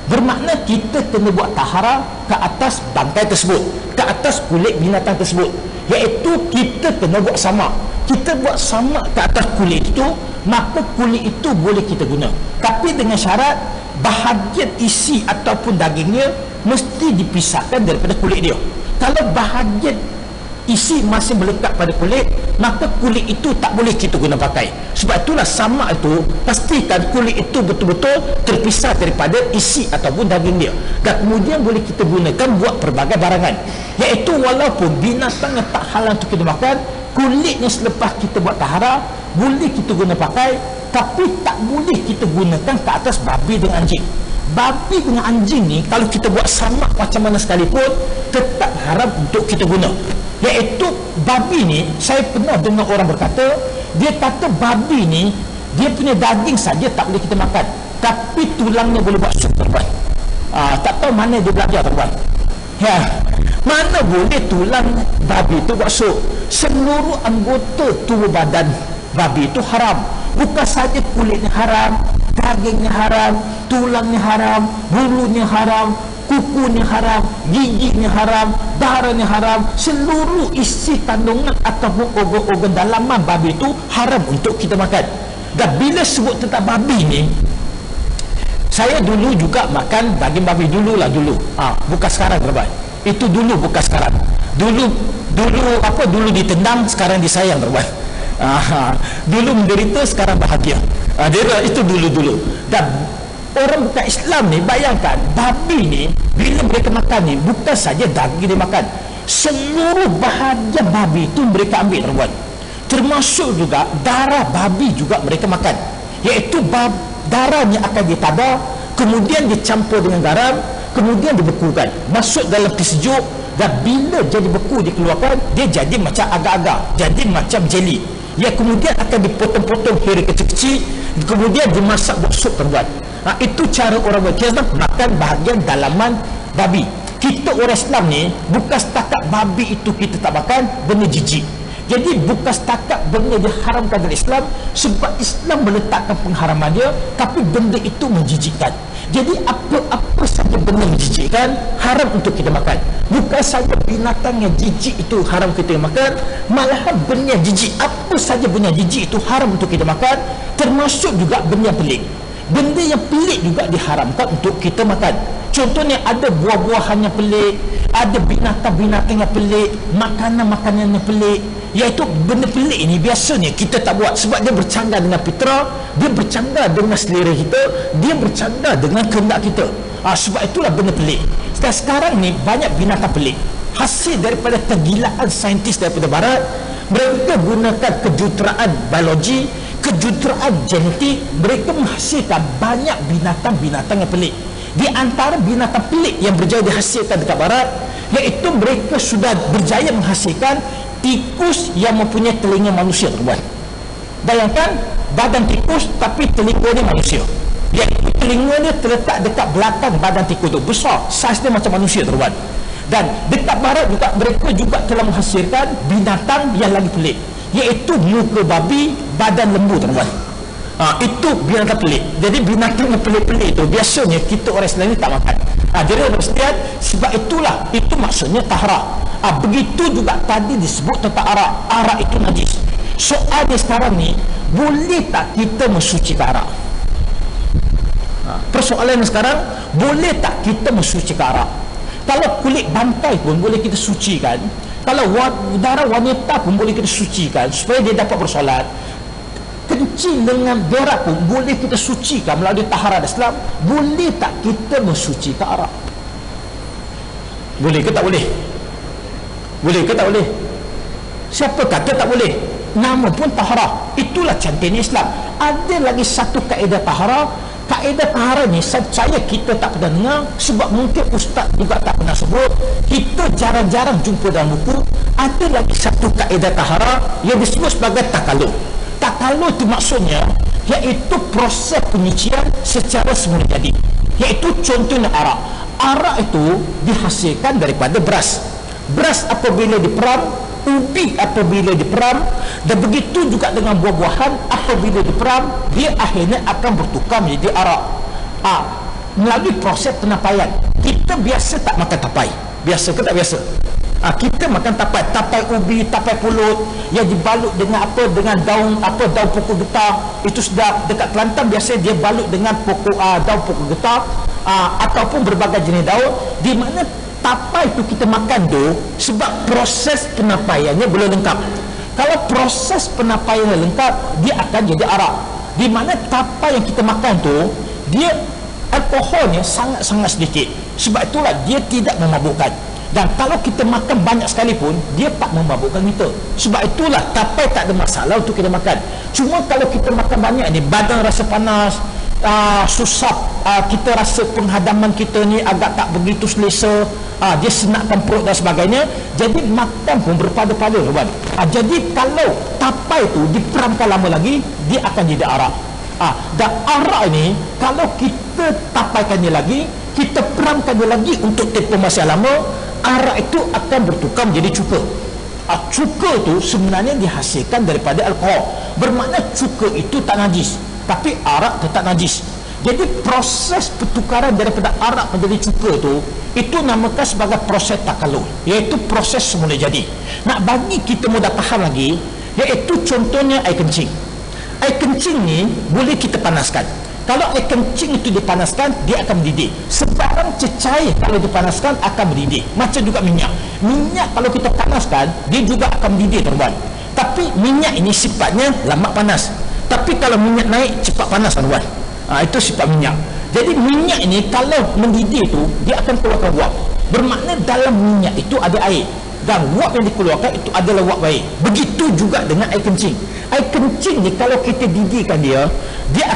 Bermakna kita kena buat tahara ke atas bangkai tersebut, ke atas kulit binatang tersebut, iaitu kita kena buat sama. Kita buat sama ke atas kulit itu, maka kulit itu boleh kita guna, tapi dengan syarat bahagian isi ataupun dagingnya mesti dipisahkan daripada kulit dia. Kalau bahagian isi masih melekat pada kulit, maka kulit itu tak boleh kita guna pakai. Sebab itulah sama itu, pastikan kulit itu betul-betul terpisah daripada isi ataupun daging dia, dan kemudian boleh kita gunakan buat pelbagai barangan. Iaitu walaupun binatang yang tak halal untuk kita makan, kulitnya selepas kita buat tahara boleh kita guna pakai, tapi tak boleh kita gunakan ke atas babi dengan anjing. Babi dengan anjing ni kalau kita buat sama macam mana sekalipun, tetap haram untuk kita guna. Iaitu babi ni, saya pernah dengar orang berkata, dia kata babi ni dia punya daging saja tak boleh kita makan, tapi tulangnya boleh buat sup, tuan. Tak tahu mana dia belajar, tuan. Ya, mana boleh tulang babi itu buat sup? Seluruh anggota tubuh badan babi itu haram. Bukan saja kulitnya haram, dagingnya haram, tulangnya haram, bulunya haram, kukunya haram, giginya haram, darahnya haram. Seluruh isi kandungan ataupun organ-organ dalaman babi itu haram untuk kita makan. Dan bila sebut tentang babi ni, saya dulu juga makan daging babi dulu. Bukan sekarang, teman. Itu dulu, bukan sekarang. Dulu ditendang, sekarang disayang, teman. Dulu menderita, sekarang bahagia. Itu dulu. Dan orang bukan Islam ni, bayangkan babi ni bila mereka makan ni, bukan saja daging dia makan, seluruh bahagian babi itu mereka ambil, teman. Termasuk juga darah babi juga mereka makan, iaitu darahnya akan ditabah, kemudian dicampur dengan garam, kemudian dibekukan, masuk dalam peti sejuk, dan bila jadi beku dikeluarkan, dia jadi macam agar-agar, jadi macam jeli. Ya, kemudian akan dipotong-potong kira kecil-kecil, kemudian dimasak buat sup, tuan. Itu cara orang Islam makan bahagian dalaman babi. Kita orang Islam ni bukan setakat babi itu kita tak makan, benda jijik. Jadi bukan setakat benda diharamkan dalam Islam, sebab Islam meletakkan pengharaman dia, tapi benda itu menjijikkan. Jadi apa saja benda menjijikkan haram untuk kita makan. Bukan saja binatang yang jijik itu haram kita makan, malahan benda yang jijik, apa saja benda yang jijik itu haram untuk kita makan, termasuk juga benda yang pelik. Benda yang pelik juga diharamkan untuk kita makan. Contohnya ada buah-buahan yang pelik, ada binatang-binatang yang pelik, makanan-makanan yang pelik. Iaitu benda pelik ini biasanya kita tak buat, sebab dia bercanggah dengan fitrah, dia bercanggah dengan selera kita, dia bercanggah dengan kehendak kita. Sebab itulah benda pelik. Sekarang ni banyak binatang pelik, hasil daripada kegilaan saintis daripada barat. Mereka gunakan kejuruteraan biologi, kejuruteraan genetik, mereka menghasilkan banyak binatang-binatang yang pelik. Di antara binatang pelik yang berjaya dihasilkan dekat barat, iaitu mereka sudah berjaya menghasilkan tikus yang mempunyai telinga manusia, teman. Bayangkan badan tikus tapi telinga dia manusia. Iaitu telinga dia terletak dekat belakang badan tikus tu, besar, saiz dia macam manusia, teman. Dan dekat barat juga mereka juga telah menghasilkan binatang yang lagi pelik, iaitu muka babi, badan lembu, teman. Itu binatang pelik. Jadi binatang yang pelik-pelik itu biasanya kita orang Islam ni tak makan. Jadi Ustaz, sebab itulah, itu maksudnya tahara. Begitu juga tadi disebut tentang arak. Arak itu najis. Soalnya sekarang ni, boleh tak kita mensucikan arak? Persoalan sekarang, boleh tak kita mensucikan arak? Kalau kulit bantai pun boleh kita sucikan, kalau darah wanita pun boleh kita sucikan supaya dia dapat bersolat. Kencing dengan berak pun boleh kita sucikan melalui taharah Islam. Boleh tak kita mensucikan arak? Boleh ke tak boleh? Boleh ke tak boleh? Siapa kata tak boleh? Nama pun taharah. Itulah cantiknya Islam. Ada lagi satu kaedah taharah. kaedah tahara ni saya kita tak pernah dengar, sebab mungkin ustaz juga tak pernah sebut, kita jarang-jarang jumpa dalam buku. Ada lagi satu kaedah tahara yang disebut sebagai takalluh. Takalluh itu maksudnya iaitu proses penyucian secara semula jadi, iaitu contohnya arak. Arak itu dihasilkan daripada beras. Beras apabila diperam, ubi apabila diperam, dan begitu juga dengan buah-buahan apabila diperam, dia akhirnya akan bertukar menjadi arak. Melalui proses penapaian. Kita biasa tak makan tapai. Biasa ke tak biasa? Kita makan tapai ubi, tapai pulut yang dibalut dengan apa, dengan daun pokok getah. Itu sedap. Dekat Kelantan biasa dia balut dengan daun pokok getah, ataupun berbagai jenis daun, di mana tapai itu kita makan tu sebab proses penapaiannya belum lengkap. Kalau proses penapaiannya lengkap, dia akan jadi arak. Di mana tapai yang kita makan tu, dia alkoholnya sangat-sangat sedikit. Sebab itulah dia tidak memabukkan. Dan kalau kita makan banyak sekalipun, dia tak memabukkan kita. Sebab itulah tapai tak ada masalah untuk kita makan. Cuma kalau kita makan banyak ni, badan rasa panas, susah, kita rasa penghadaman kita ni agak tak begitu selesa, dia senakkan perut dan sebagainya, jadi makan pun berpada-pada. Jadi kalau tapai tu diperamkan lama lagi, dia akan jadi arak. Dan arak ni kalau kita tapaikan dia lagi, kita peramkan dia lagi untuk tempoh masa lama, arak itu akan bertukar menjadi cuka. Cuka tu sebenarnya dihasilkan daripada alkohol. Bermakna cuka itu tak najis, tapi arak tetap najis. Jadi proses pertukaran daripada arak menjadi cuka itu namakan sebagai proses takalluh, iaitu proses semula jadi. Nak bagi kita mudah faham lagi, iaitu contohnya air kencing. Air kencing ni boleh kita panaskan. Kalau air kencing itu dipanaskan, dia akan mendidih. Sebarang cecair kalau dipanaskan akan mendidih. Macam juga minyak. Minyak kalau kita panaskan, dia juga akan mendidih, tuan-tuan. Tapi minyak ini sifatnya lama panas. Tapi kalau minyak naik, cepat panas, tuan-tuan. Itu sifat minyak. Jadi minyak ini kalau mendidih itu, dia akan keluarkan wap. Bermakna dalam minyak itu ada air. Dan wap yang dikeluarkan itu adalah wap baik. Begitu juga dengan air kencing. Air kencing ni kalau kita didihkan dia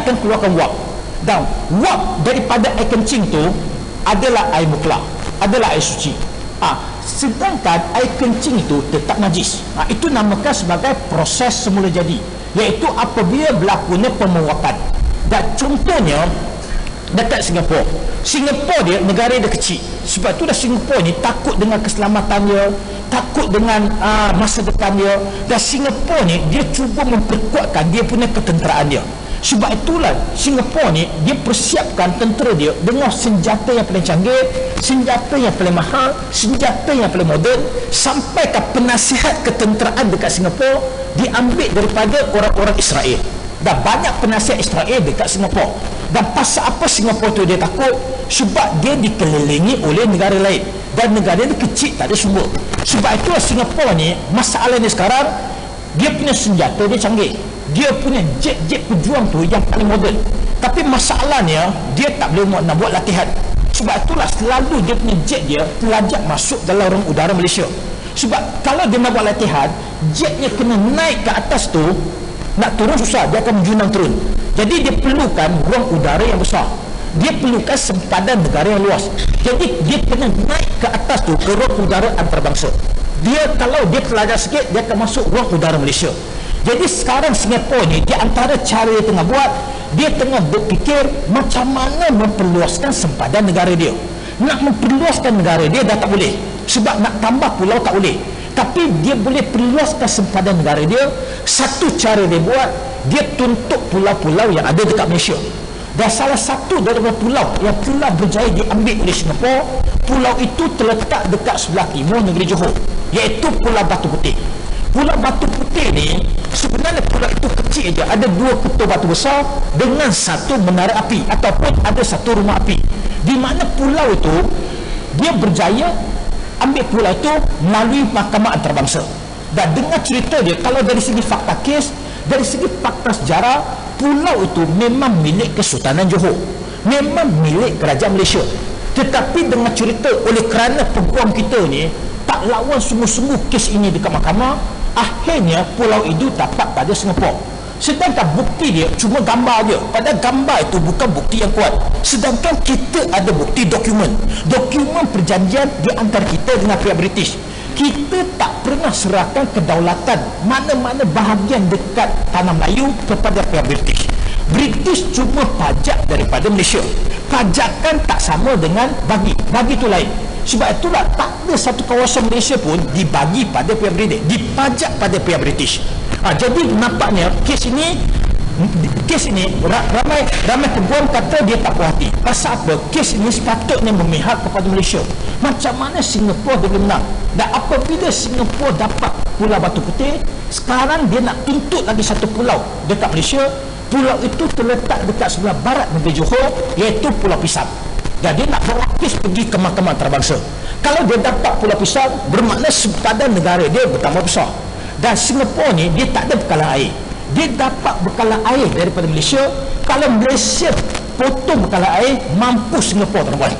akan keluarkan wap. Dan wap daripada air kencing tu adalah air mutlak, adalah air suci. Sedangkan air kencing itu tetap najis. Itu namakan sebagai proses semula jadi, iaitu apabila berlakunya pemuapan. Dan contohnya dekat Singapura. Singapura dia negara dia kecil. Sebab tu dah Singapura ni takut dengan keselamatan dia, takut dengan masa depan dia. Dan Singapura ni dia cuba memperkuatkan dia punya ketenteraan dia. Sebab itulah Singapura ni dia persiapkan tentera dia dengan senjata yang paling canggih, senjata yang paling mahal, senjata yang paling moden, sampai ke penasihat ketenteraan dekat Singapura diambil daripada orang-orang Israel. Dan banyak penasihat Israel dekat Singapura. Dan pasal apa Singapura tu dia takut? Sebab dia dikelilingi oleh negara lain, dan negara dia kecil, tak ada sumber. Sebab itulah Singapura ni, masalahnya sekarang, dia punya senjata dia canggih, dia punya jet-jet pejuang tu yang paling moden. Tapi masalahnya dia tak boleh nak buat latihan. Sebab itulah selalu dia punya jet dia terlajak masuk dalam ruang udara Malaysia. Sebab kalau dia nak buat latihan, jetnya kena naik ke atas tu, nak turun susah, dia akan menjunang turun. Jadi dia perlukan ruang udara yang besar, dia perlukan sempadan negara yang luas. Jadi dia kena naik ke atas tu, ke ruang udara antarabangsa. Dia kalau dia terlajar sikit, dia akan masuk ruang udara Malaysia. Jadi sekarang Singapura ni, di antara cara dia tengah buat, dia tengah berfikir macam mana memperluaskan sempadan negara dia. Nak memperluaskan negara dia dah tak boleh, sebab nak tambah pulau tak boleh. Tapi dia boleh perluaskan sempadan negara dia. Satu cara dia buat, dia tuntut pulau-pulau yang ada dekat Malaysia. Dan salah satu daripada pulau yang telah berjaya diambil oleh Singapura, pulau itu terletak dekat sebelah timur negeri Johor, iaitu Pulau Batu Putih. Pulau Batu Putih ni sebenarnya pulau itu kecil je, ada 2 kutu batu besar dengan 1 menara api, ataupun ada 1 rumah api. Di mana pulau itu dia berjaya ambil pulau itu melalui mahkamah antarabangsa. Dan dengan cerita dia, kalau dari segi fakta kes, dari segi fakta sejarah, pulau itu memang milik Kesultanan Johor, memang milik kerajaan Malaysia. Tetapi dengan cerita, oleh kerana peguam kita ni tak lawan sungguh-sungguh kes ini dekat mahkamah, akhirnya pulau itu dapat pada Singapura. Sedangkan bukti dia cuma gambar je. Padahal gambar itu bukan bukti yang kuat. Sedangkan kita ada bukti dokumen perjanjian di antara kita dengan pihak British. Kita tak pernah serahkan kedaulatan mana-mana bahagian dekat tanah Melayu kepada pihak British. British cuma pajak daripada Malaysia. Pajakan tak sama dengan bagi itu lain. Sebab itulah tak ada satu kawasan Malaysia pun dibagi pada pihak British, dipajak pada pihak British. Jadi nampaknya kes ini ramai peguam kata dia tak puas hati. Pasal apa? Kes ini sepatutnya memihak kepada Malaysia. Macam mana Singapura dia menang? Dan apabila Singapura dapat Pulau Batu Putih, sekarang dia nak tuntut lagi satu pulau dekat Malaysia. Pulau itu terletak dekat sebelah barat negeri Johor, iaitu Pulau Pisang. Dan dia nak bawa kes pergi ke Mahkamah Antarabangsa. Kalau dia dapat Pulau Pisang, bermakna sepadan negara dia bertambah besar. Dan Singapura ni dia tak ada bekalan air. Dia dapat bekalan air daripada Malaysia. Kalau Malaysia potong bekalan air, mampus Singapura, tuan-tuan.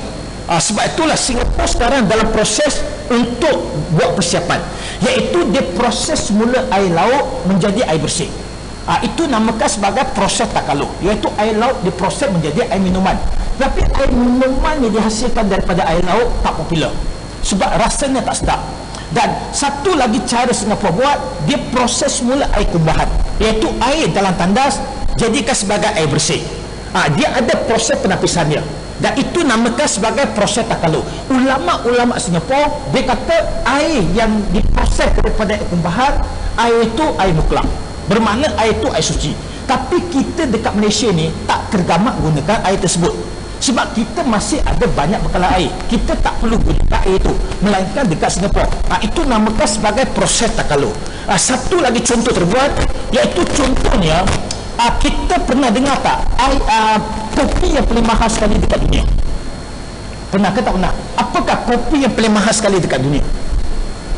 Sebab itulah Singapura sekarang dalam proses untuk buat persiapan, iaitu dia proses semula air laut menjadi air bersih. Itu namakan sebagai proses takaluk, iaitu air laut diproses menjadi air minuman. Tapi air minuman yang dihasilkan daripada air laut tak popular sebab rasanya tak sedap. Dan satu lagi cara Singapura buat, dia proses semula air kumbahan, iaitu air dalam tandas jadikan sebagai air bersih. Dia ada proses penapisannya, dan itu namakan sebagai proses takaluk. Ulama-ulama Singapura dia kata air yang diproses daripada air kumbahan, air itu air mutlak, bermakna air itu air suci. Tapi kita dekat Malaysia ni tak tergamak gunakan air tersebut, sebab kita masih ada banyak bekalan air. Kita tak perlu gunakan air itu, melainkan dekat Singapura. Itu namakan sebagai proses takaluk. Satu lagi contoh terbuat, iaitu contohnya kita pernah dengar tak kopi yang paling mahal sekali dekat dunia? Pernah ke tak pernah? Apakah kopi yang paling mahal sekali dekat dunia?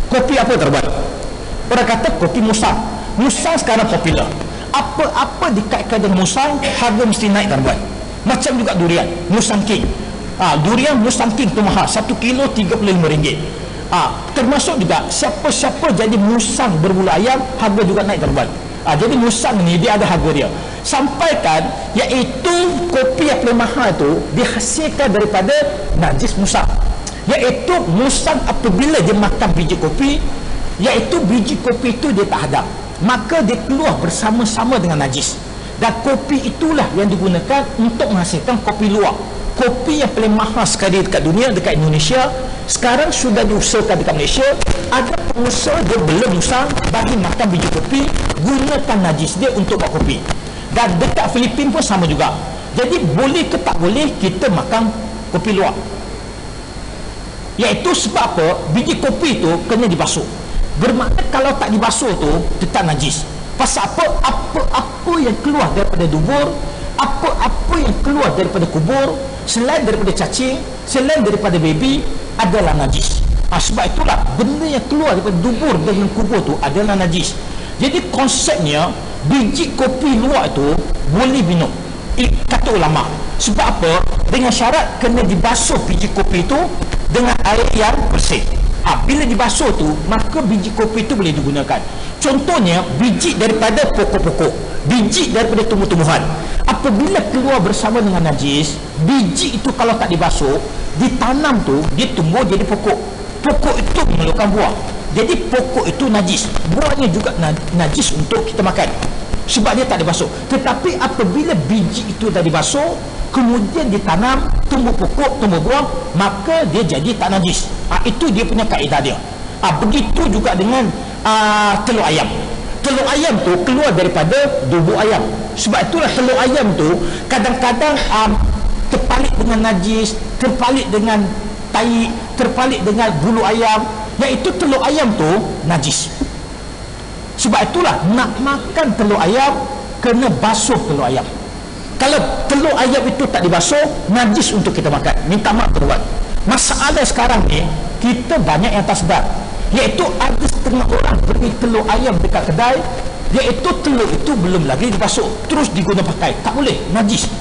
Kopi apa terbuat? Orang kata kopi Musang. Musang sekarang popular. Apa dikaitkan dengan Musang, harga mesti naik terbuat. Macam juga durian Musang King. Durian Musang King tu mahal, 1 kilo RM35. Termasuk juga siapa-siapa jadi musang berbulu ayam, harga juga naik terbuat. Jadi musang ni dia ada harga dia. Sampaikan iaitu kopi yang paling mahal tu dihasilkan daripada najis musang. Iaitu musang apabila dia makan biji kopi, iaitu biji kopi itu dia tak hadam, maka dia keluar bersama-sama dengan najis. Dan kopi itulah yang digunakan untuk menghasilkan kopi luwak. Kopi yang paling mahal sekali dekat dunia, dekat Indonesia, sekarang sudah diusahakan dekat Malaysia. Ada pengusaha dia belum musang, bagi makan biji kopi, gunakan najis dia untuk buat kopi. Dan dekat Filipina pun sama juga. Jadi boleh ke tak boleh kita makan kopi luwak? Iaitu sebab apa? Biji kopi itu kena dibasuh. Bermakna kalau tak dibasuh tu tetap najis. Pasal apa yang keluar daripada dubur, apa yang keluar daripada kubur, selain daripada cacing, selain daripada baby, adalah najis. Sebab itulah benda yang keluar daripada dubur dengan kubur tu adalah najis. Jadi konsepnya biji kopi luwak itu boleh minum, kata ulama. Sebab apa? Dengan syarat kena dibasuh biji kopi itu dengan air yang bersih. Bila dibasuh tu, maka biji kopi itu boleh digunakan. Contohnya biji daripada pokok-pokok, biji daripada tumbuh-tumbuhan. Apabila keluar bersama dengan najis, biji itu kalau tak dibasuh, ditanam tu dia tumbuh jadi pokok. Pokok itu mengeluarkan buah. Jadi pokok itu najis, buahnya juga najis untuk kita makan, sebab dia tak dibasuh. Tetapi apabila biji itu dah dibasuh, kemudian ditanam, tumbuh pokok, tumbuh buah, maka dia jadi tak najis. Itu dia punya kaedah dia. Begitu juga dengan telur ayam. Telur ayam tu keluar daripada dubur ayam. Sebab itulah telur ayam tu kadang-kadang terpalit dengan najis, terpalit dengan tai, terpalit dengan bulu ayam, iaitu telur ayam tu najis. Sebab itulah nak makan telur ayam kena basuh telur ayam. Kalau telur ayam itu tak dibasuh, najis untuk kita makan. Minta maaf tuan. Masalah sekarang ni, kita banyak yang tak sedar, iaitu ada setengah orang beli telur ayam dekat kedai, iaitu telur itu belum lagi dibasuh, terus diguna pakai. Tak boleh, najis.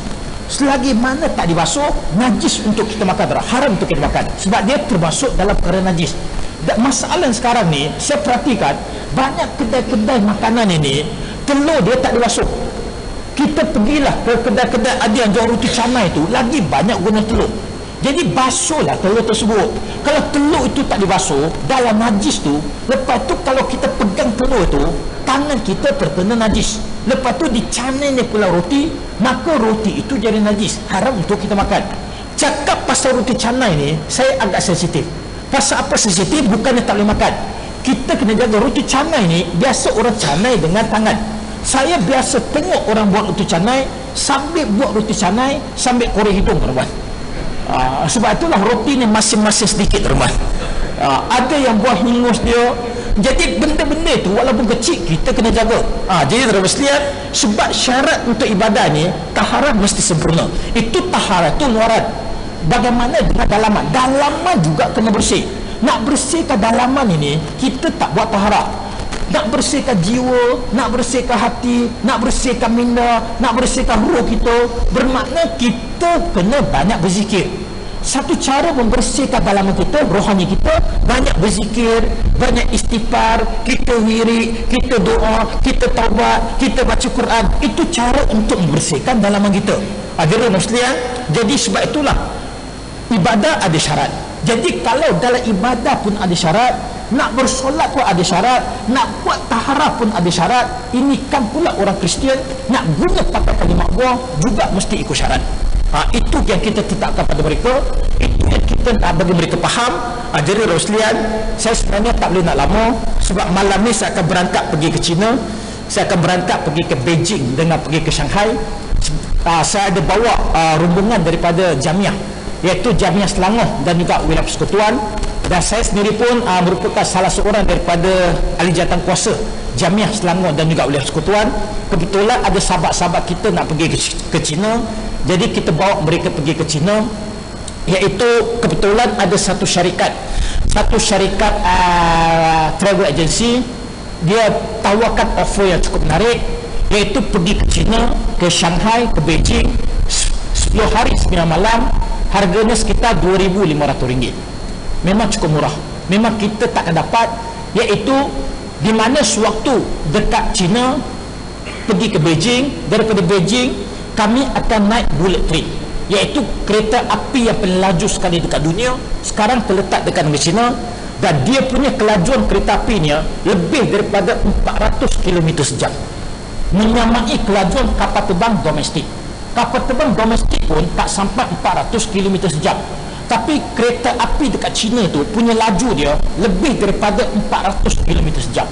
Selagi mana tak dibasuh, najis untuk kita makan, haram untuk kita makan, sebab dia termasuk dalam perkara najis. Dan masalah sekarang ni, saya perhatikan banyak kedai-kedai makanan ini, telur dia tak dibasuh. Kita pergilah ke kedai-kedai ada yang jual roti canai tu, lagi banyak guna telur. Jadi basuhlah telur tersebut. Kalau telur itu tak dibasuh, dalam najis tu, lepas tu kalau kita pegang telur tu, tangan kita terkena najis. Lepas tu dicanainya pula roti, maka roti itu jadi najis, haram untuk kita makan. Cakap pasal roti canai ni, saya agak sensitif. Pasal apa sensitif? Bukannya tak boleh makan. Kita kena jaga roti canai ni, biasa orang canai dengan tangan. Saya biasa tengok orang buat roti canai, sambil buat roti canai, sambil korek hidung, tuan-tuan. Sebab itulah roti ni masing-masing sedikit, tuan-tuan. Ada yang buat hingus dia. Jadi benda-benda tu walaupun kecil, kita kena jaga. Jadi tuan-tuan sekalian, sebab syarat untuk ibadah ni, taharah mesti sempurna. Itu taharah, itu luaran. Bagaimana dengan dalaman? Dalaman juga kena bersih. Nak bersihkan dalaman ini, kita tak buat taharah. Nak bersihkan jiwa, nak bersihkan hati, nak bersihkan minda, nak bersihkan ruh kita, bermakna kita kena banyak berzikir. Satu cara membersihkan dalaman kita, rohani kita, banyak berzikir, banyak istighfar, kita wirid, kita doa, kita taubat, kita baca Quran. Itu cara untuk membersihkan dalaman kita. Hadirin sekalian, jadi sebab itulah ibadah ada syarat. Jadi kalau dalam ibadah pun ada syarat, nak bersolat pun ada syarat, nak buat taharah pun ada syarat. Ini kan pula orang Kristian nak guna pakai kalimat Allah juga mesti ikut syarat. Itu yang kita tetapkan pada mereka, itu yang kita nak bagi mereka faham. Jadi Roslian, saya sebenarnya tak boleh nak lama, sebab malam ni saya akan berangkat pergi ke China, saya akan berangkat pergi ke Beijing dengan pergi ke Shanghai. Saya ada bawa rombongan daripada Jamiah, iaitu Jamiah Selangor dan juga wilayah persekutuan. Dan saya sendiri pun merupakan salah seorang daripada ahli jawatankuasa Jamiah Selangor dan juga wilayah persekutuan. Kebetulan ada sahabat-sahabat kita nak pergi ke China, jadi kita bawa mereka pergi ke China. Iaitu kebetulan ada satu syarikat travel agency, dia tawarkan offer yang cukup menarik, iaitu pergi ke China, ke Shanghai, ke Beijing 10 hari 9 malam, harganya sekitar RM2,500. Memang cukup murah, memang kita tak akan dapat. Iaitu di mana sewaktu dekat China pergi ke Beijing, daripada Beijing kami akan naik bullet train, iaitu kereta api yang paling laju sekali dekat dunia, sekarang terletak dekat negeri China. Dan dia punya kelajuan kereta apinya lebih daripada 400 km sejam, menyamai kelajuan kapal terbang domestik. Kapal terbang domestik pun tak sampai 400 km sejam, tapi kereta api dekat China tu punya laju dia lebih daripada 400 km sejam.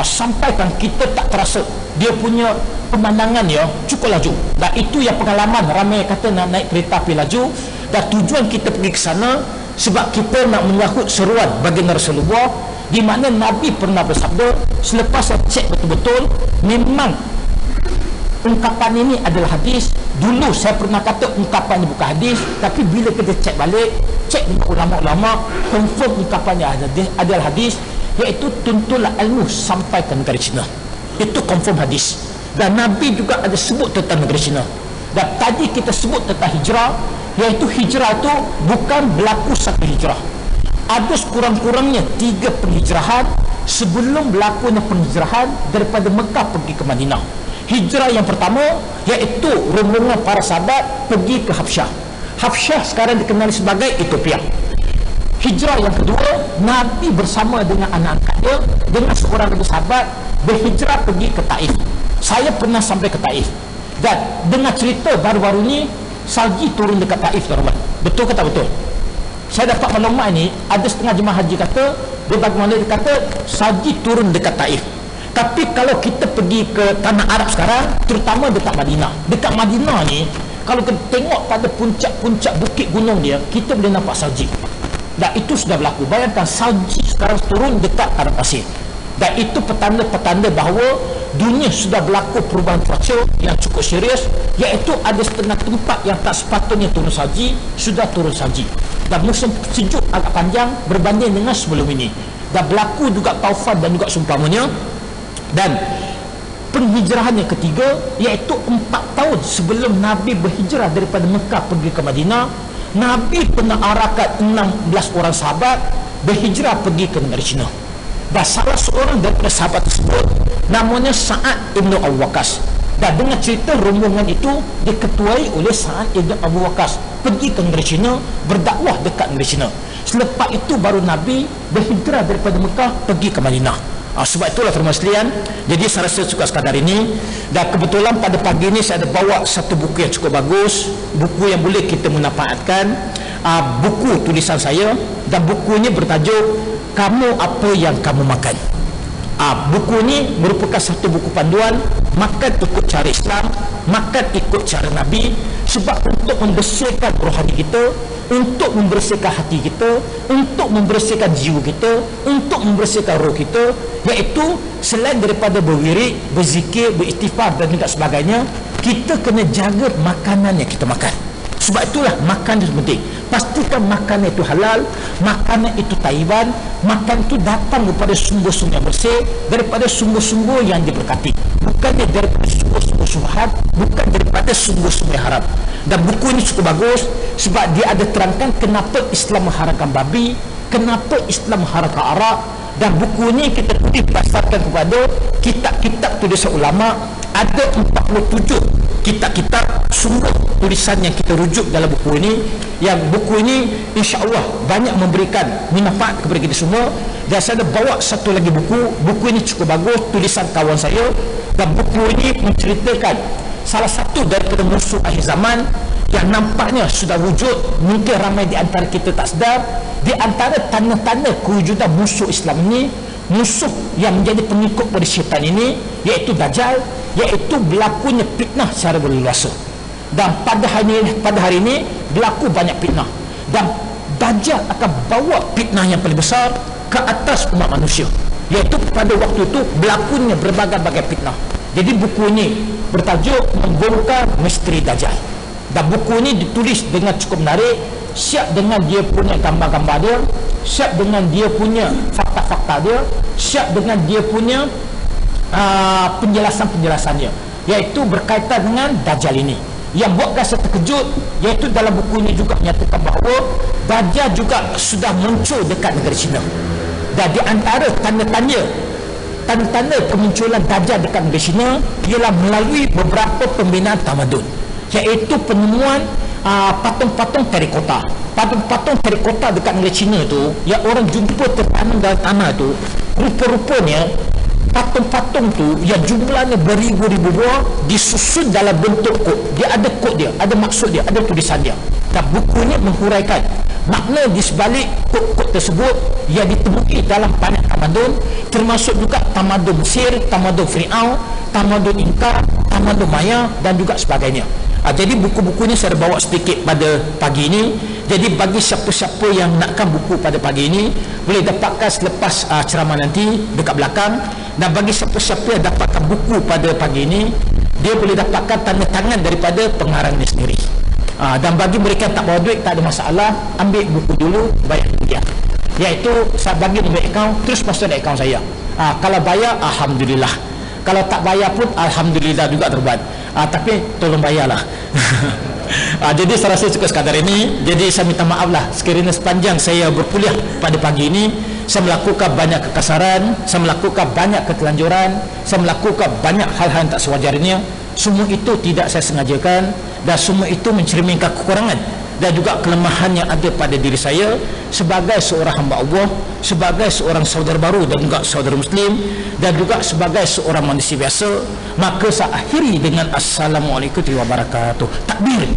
Sampaikan kita tak terasa dia punya pemandangan dia cukup laju. Dan itu yang pengalaman ramai kata nak naik kereta api laju. Dan tujuan kita pergi ke sana sebab kita nak menyahut seruan baginda Rasulullah, di mana Nabi pernah bersabda, selepas saya cek betul-betul, memang ungkapan ini adalah hadis. Dulu saya pernah kata ungkapan ini bukan hadis, tapi bila kita cek balik, cek dengan ulama-ulama, confirm ungkapannya adalah hadis, iaitu tuntulah ilmu sampai ke negara China. Itu confirm hadis. Dan Nabi juga ada sebut tentang negara China. Dan tadi kita sebut tentang hijrah, iaitu hijrah itu bukan berlaku satu hijrah. Ada sekurang-kurangnya 3 penghijrahan sebelum berlakunya penghijrahan daripada Mekah pergi ke Madinah. Hijrah yang pertama iaitu rombongan para sahabat pergi ke Habsyah. Habsyah sekarang dikenali sebagai Ethiopia. Hijrah yang kedua, Nabi bersama dengan anak angkatnya dengan seorang lagi sahabat berhijrah pergi ke Taif. Saya pernah sampai ke Taif, dan dengan cerita baru-baru ni salji turun dekat Taif, tuan-tuan. Betul ke tak betul? Saya dapat maklumat ni, ada setengah jemaah haji kata dia bagaimana, dia kata salji turun dekat Taif. Tapi kalau kita pergi ke tanah Arab sekarang, terutama dekat Madinah, dekat Madinah ni kalau kita tengok pada puncak-puncak bukit gunung dia, kita boleh nampak salji. Dan itu sudah berlaku. Bayangkan salji sekarang turun dekat padang pasir. Dan itu petanda-petanda bahawa dunia sudah berlaku perubahan cuaca yang cukup serius, iaitu ada setengah tempat yang tak sepatutnya turun salji, sudah turun salji. Dan musim sejuk agak panjang berbanding dengan sebelum ini. Dan berlaku juga taufan dan juga seumpamanya. Dan penghijrahan yang ketiga, iaitu 4 tahun sebelum Nabi berhijrah daripada Mekah pergi ke Madinah, Nabi pernah arahkan 16 orang sahabat berhijrah pergi ke negara China. Dan salah seorang daripada sahabat tersebut namanya Sa'ad Ibn Abu Waqqas. Dan dengan cerita rombongan itu diketuai oleh Sa'ad Ibn Abu Waqqas pergi ke negeri China, berdakwah dekat negeri China. Selepas itu baru Nabi berhijrah daripada Mekah pergi ke Madinah. Sebab itulah terima sekalian, jadi saya rasa cukup sekadar ini. Dan kebetulan pada pagi ini saya ada bawa satu buku yang cukup bagus, buku yang boleh kita manfaatkan, buku tulisan saya, dan buku ini bertajuk Kamu Apa Yang Kamu Makan. Buku ini merupakan satu buku panduan makan ikut cara Islam, makan ikut cara Nabi, sebab untuk membersihkan rohani kita, untuk membersihkan hati kita, untuk membersihkan jiwa kita, untuk membersihkan roh kita, iaitu selain daripada berwirid, berzikir, beristighfar dan juga sebagainya, kita kena jaga makanan yang kita makan. Sebab itulah makan itu penting. Pastikan makanan itu halal, makanan itu tayyiban, makan itu datang daripada sumber-sumber yang bersih, daripada sumber-sumber yang diberkati, bukannya daripada sumber-sumber syubhat, bukan daripada sumber-sumber haram. Dan buku ini cukup bagus sebab dia ada terangkan kenapa Islam mengharamkan babi, kenapa Islam mengharamkan arak. Dan buku ini kita tulis berdasarkan kepada kitab-kitab tulisan ulama. Ada 47 kitab-kitab sumber tulisan yang kita rujuk dalam buku ini, yang buku ini insya-Allah banyak memberikan manfaat kepada kita semua. Dan saya ada bawa satu lagi buku ini cukup bagus, tulisan kawan saya, dan buku ini menceritakan salah satu daripada musuh akhir zaman yang nampaknya sudah wujud, mungkin ramai di antara kita tak sedar. Di antara tanda-tanda kewujudan musuh Islam ini, musuh yang menjadi pengikut pada syaitan ini, iaitu Dajjal, iaitu berlakunya fitnah secara berleluasa. Dan pada hari ini berlaku banyak fitnah, dan Dajjal akan bawa fitnah yang paling besar ke atas umat manusia, iaitu pada waktu itu berlakunya berbagai-bagai fitnah. Jadi buku ini bertajuk Membongkar Misteri Dajjal, dan buku ini ditulis dengan cukup menarik, siap dengan dia punya gambar-gambar dia, siap dengan dia punya fakta-fakta dia, siap dengan dia punya penjelasan-penjelasannya, iaitu berkaitan dengan Dajjal ini. Yang buatkan saya terkejut, iaitu dalam buku ini juga menyatakan bahawa Dajjal juga sudah muncul dekat negeri China. Dan di antara tanda-tanda kemunculan Dajjal dekat negeri China ialah melalui beberapa pembinaan tamadun, iaitu penemuan patung-patung terikota. Patung-patung terikota dekat negeri China tu yang orang jumpa tertanam dalam tanah tu, rupa-rupanya patung-patung tu yang jumlahnya beribu-ribu buah disusun dalam bentuk kod. Dia ada kod dia, ada maksud dia, ada tulisan dia. Dan buku ini menghuraikan makna di sebalik kod-kod tersebut yang ditemui dalam banyak tamadun, termasuk juga tamadun Mesir, tamadun Fir'aun, tamadun Inka, tamadun Maya dan juga sebagainya. Jadi buku-buku ini saya bawa sedikit pada pagi ini. Jadi bagi siapa-siapa yang nakkan buku pada pagi ini, boleh dapatkan selepas ceramah nanti dekat belakang. Dan bagi siapa-siapa yang dapatkan buku pada pagi ini, dia boleh dapatkan tanda tangan daripada pengarangnya sendiri. Dan bagi mereka yang tak bawa duit, tak ada masalah, ambil buku dulu, bayar kemudian. Iaitu saya bagi nombor akaun, terus masuk dalam akaun saya. Kalau bayar, alhamdulillah. Kalau tak bayar pun alhamdulillah juga terbuat. Tapi tolong bayarlah. Jadi saya rasa cukup sekadar ini. Jadi saya minta maaf lah sekiranya sepanjang saya berkuliah pada pagi ini saya melakukan banyak kekasaran, saya melakukan banyak ketelanjuran, saya melakukan banyak hal-hal yang tak sewajarnya. Semua itu tidak saya sengajakan, dan semua itu mencerminkan kekurangan dan juga kelemahan yang ada pada diri saya sebagai seorang hamba Allah, sebagai seorang saudara baru dan juga saudara Muslim, dan juga sebagai seorang manusia biasa. Maka saya akhiri dengan Assalamualaikum warahmatullahi wabarakatuh. Takbir.